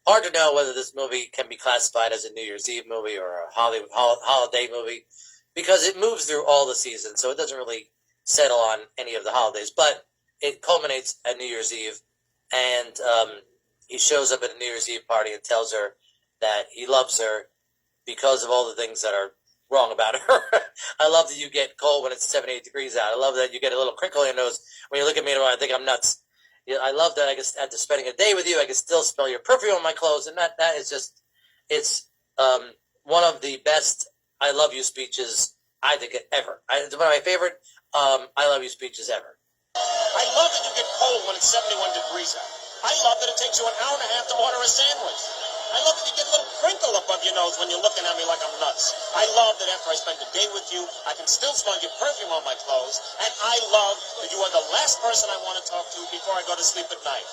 Hard to know whether this movie can be classified as a New Year's Eve movie or a holiday movie because it moves through all the seasons, so it doesn't really settle on any of the holidays. But it culminates at New Year's Eve, and he shows up at a New Year's Eve party and tells her that he loves her because of all the things that are wrong about her. I love that you get cold when it's 78 degrees out. I love that you get a little crinkle in your nose when you look at me and I think I'm nuts. I love that I guess after spending a day with you, I can still smell your perfume on my clothes, and that is just, it's one of the best I love you speeches I think ever. It's one of my favorite I love you speeches ever. I love that you get cold when it's 71 degrees out. I love that it takes you an hour and a half to order a sandwich. I love that you get a little crinkle above your nose when you're looking at me like I'm nuts. I love that after I spend the day with you, I can still smell your perfume on my clothes. And I love that you are the last person I want to talk to before I go to sleep at night.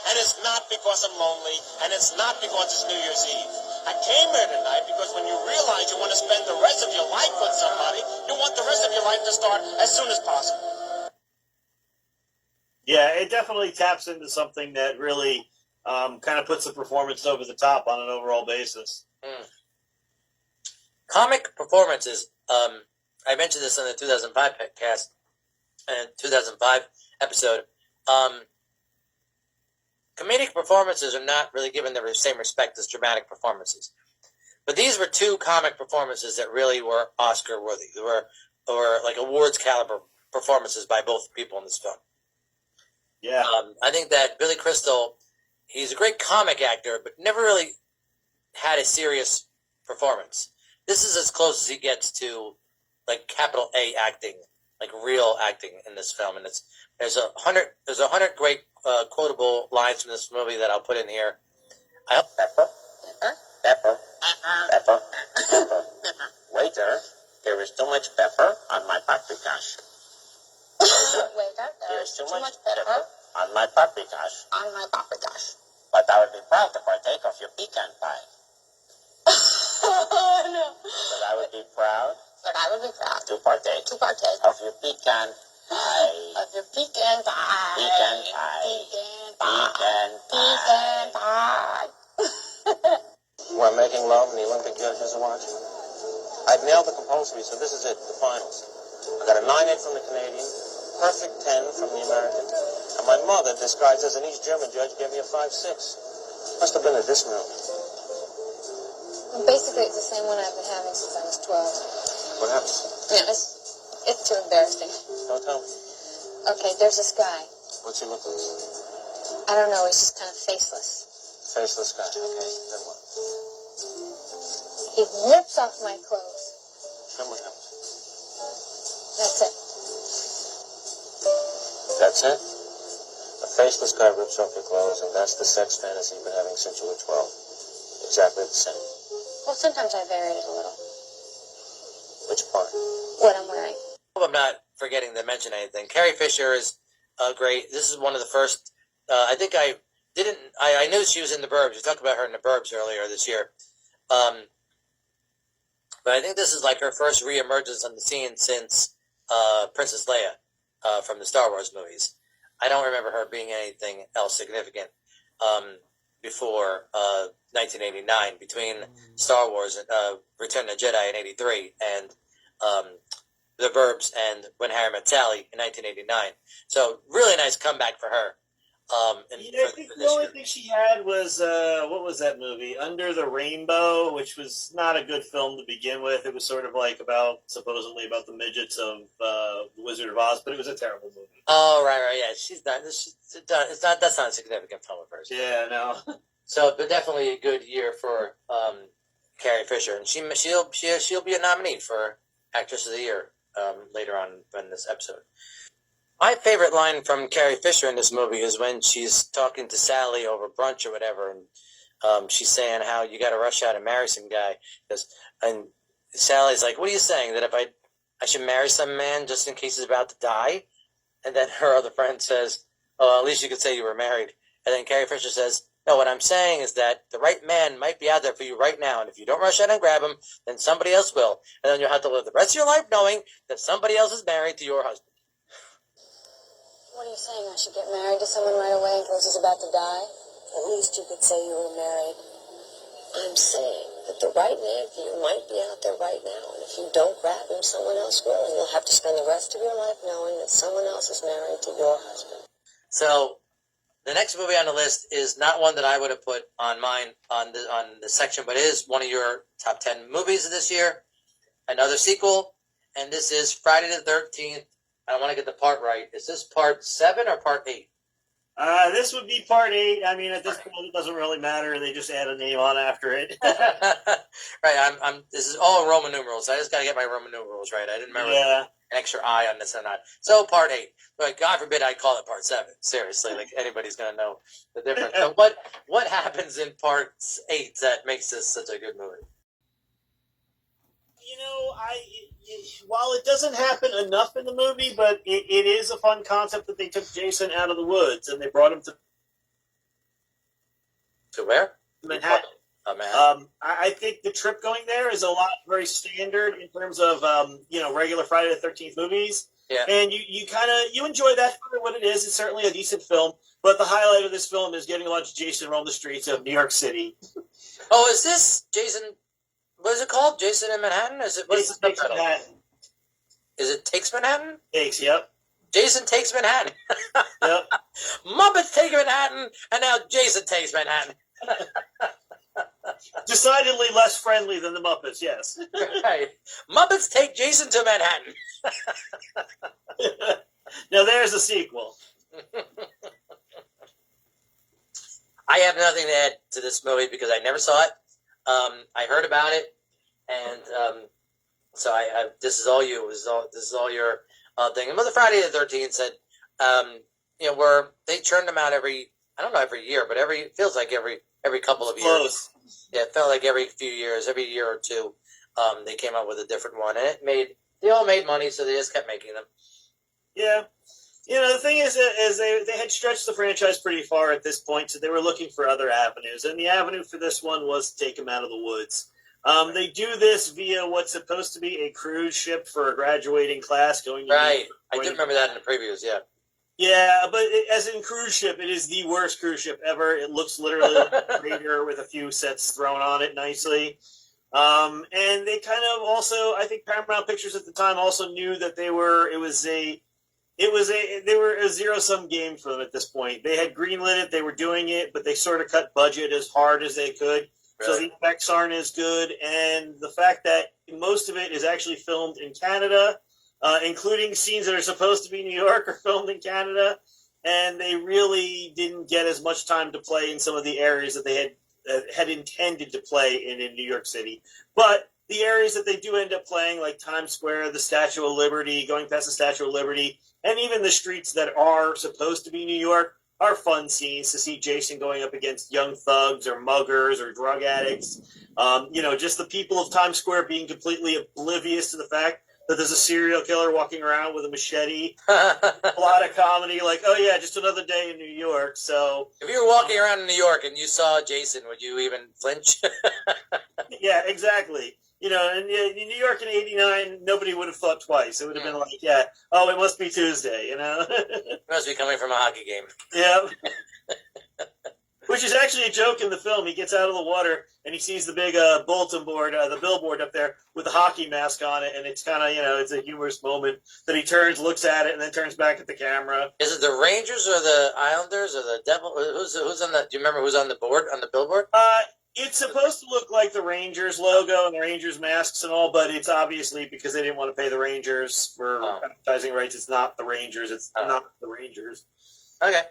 And it's not because I'm lonely, and it's not because it's New Year's Eve. I came here tonight because when you realize you want to spend the rest of your life with somebody, you want the rest of your life to start as soon as possible. Yeah, it definitely taps into something that really kind of puts the performance over the top on an overall basis. Comic performances. I mentioned this in the 2005 cast and 2005 episode. Comedic performances are not really given the same respect as dramatic performances. But these were 2 comic performances that really were Oscar worthy. They were like awards caliber performances by both people in this film. Yeah. I think that Billy Crystal, he's a great comic actor, but never really had a serious performance. This is as close as he gets to like capital A acting, like real acting in this film. And there's 100 great quotable lines from this movie that I'll put in here. I hope Pepper. Waiter, there is too much pepper on my paprikash. Waiter, There is too much pepper on my paprikash. But I would be proud to partake of your pecan pie. Oh, no. But I would be proud to partake To partake of your pecan pie. of your pecan pie. Pecan pie. We're making love and the Olympic judges are watching. I've nailed the compulsory, so this is it, the finals. I got a 9.8 from the Canadian, perfect 10 from the American, and my mother, disguised as an East German judge, gave me a 5.6. Must have been a disc mill. Well, basically, it's the same one I've been having since I was 12. What happened? Yeah, it's too embarrassing. Don't tell me. Okay, there's this guy. What's he look like? I don't know, he's just kind of faceless. Faceless guy. Okay, then what? He rips off my clothes. Then what happens? That's it. That's it? A faceless guy rips off your clothes, and that's the sex fantasy you've been having since you were 12. Exactly the same. Well, sometimes I varied it a little. Which part? What I'm wearing. I'm not forgetting to mention anything. Carrie Fisher is great. This is one of the first. I think I knew she was in The Burbs. We talked about her in The Burbs earlier this year. But I think this is like her first reemergence on the scene since Princess Leia from the Star Wars movies. I don't remember her being anything else significant before 1989, between Star Wars and Return of the Jedi in 83 and The Burbs and When Harry Met Sally in 1989. So really nice comeback for her. I think the only thing she had was, what was that movie? Under the Rainbow, which was not a good film to begin with. It was sort of like supposedly about the midgets of The Wizard of Oz, but it was a terrible movie. Oh, right, yeah. That's not a significant film of hers. Yeah, no. So, but definitely a good year for Carrie Fisher, and she'll be a nominee for Actress of the Year later on in this episode. My favorite line from Carrie Fisher in this movie is when she's talking to Sally over brunch or whatever, and she's saying how you got to rush out and marry some guy. And Sally's like, "What are you saying? That if I should marry some man just in case he's about to die?" And then her other friend says, "Oh, at least you could say you were married." And then Carrie Fisher says, "No, what I'm saying is that the right man might be out there for you right now, and if you don't rush out and grab him, then somebody else will, and then you'll have to live the rest of your life knowing that somebody else is married to your husband." What are you saying? I should get married to someone right away in case he's about to die? At least you could say you were married. I'm saying that the right man for you might be out there right now, and if you don't grab him, someone else will, and you'll have to spend the rest of your life knowing that someone else is married to your husband. So, the next movie on the list is not one that I would have put on mine on the section, but it is one of your top 10 movies of this year. Another sequel, and this is Friday the 13th. I want to get the part right. Is this part 7 or part 8? This would be part 8. I mean, at this point, it doesn't really matter. They just add a name on after it. Right. This is all Roman numerals. I just got to get my Roman numerals right. I didn't remember an extra I on this or not. So part 8. But God forbid I call it part 7. Seriously, like anybody's going to know the difference. So what happens in part 8 that makes this such a good movie? You know, while it doesn't happen enough in the movie, but it is a fun concept that they took Jason out of the woods and they brought him to where? Manhattan. Oh, man. I think the trip going there is very standard in terms of regular Friday the 13th movies. Yeah. And you enjoy that for what it is. It's certainly a decent film, but the highlight of this film is getting to watch Jason roam the streets of New York City. Oh, is this Jason? What is it called? Jason in Manhattan? Is it? What is the subtitle? Manhattan. Is it Takes Manhattan? Takes, yep. Jason Takes Manhattan. Yep. Muppets take Manhattan, and now Jason takes Manhattan. Decidedly less friendly than the Muppets, yes. Right. Muppets take Jason to Manhattan. Now there's a sequel. I have nothing to add to this movie because I never saw it. I heard about it, and so I this is all you. This is all your thing. And with the Friday the 13th said, where they churned them out every year, but it feels like every couple of years. Yeah, it felt like every few years, every year or two, they came out with a different one, and they all made money, so they just kept making them. Yeah. The thing is they had stretched the franchise pretty far at this point, so they were looking for other avenues. And the avenue for this one was to take them out of the woods. They do this via what's supposed to be a cruise ship for a graduating class going to Right. I do remember that in the previews, yeah. Yeah, but as in cruise ship, it is the worst cruise ship ever. It looks literally like a freighter with a few sets thrown on it nicely. And they kind of also, I think Paramount Pictures at the time also knew that they were a zero-sum game for them at this point. They had greenlit it, they were doing it, but they sort of cut budget as hard as they could. Really? So the effects aren't as good, and the fact that most of it is actually filmed in Canada, including scenes that are supposed to be New York, are filmed in Canada, and they really didn't get as much time to play in some of the areas that they had intended to play in New York City. But the areas that they do end up playing, like Times Square, the Statue of Liberty, going past the Statue of Liberty, and even the streets that are supposed to be New York, are fun scenes to see Jason going up against young thugs or muggers or drug addicts. Just the people of Times Square being completely oblivious to the fact that there's a serial killer walking around with a machete. A lot of comedy, like, oh yeah, just another day in New York. So if you were walking around in New York and you saw Jason, would you even flinch? Yeah, exactly. In New York in '89, nobody would have thought twice. It would have been like, yeah, oh, it must be Tuesday, It must be coming from a hockey game. Yeah. Which is actually a joke in the film. He gets out of the water and he sees the big bulletin board, the billboard up there with the hockey mask on it, and it's kind of, it's a humorous moment that he turns, looks at it, and then turns back at the camera. Is it the Rangers or the Islanders or the Devil? Who's on the? Do you remember who's on the board, on the billboard? It's supposed to look like the Rangers logo and the Rangers masks and all, but it's obviously because they didn't want to pay the Rangers for advertising rights. It's not the Rangers. It's not the Rangers. Okay.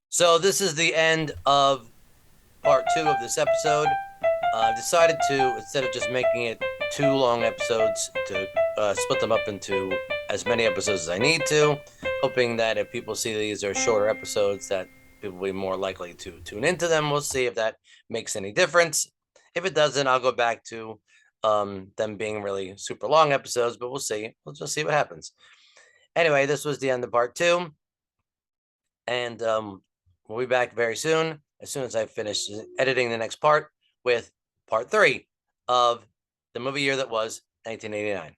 So this is the end of part 2 of this episode. I've decided to, instead of just making it 2 long episodes, to split them up into as many episodes as I need to, hoping that if people see these are shorter episodes, that people will be more likely to tune into them. We'll see if that makes any difference. If it doesn't, I'll go back to them being really super long episodes, but we'll see. We'll just see what happens. Anyway, this was the end of part 2. And we'll be back very soon as I finish editing the next part with part 3 of the movie year that was 1989.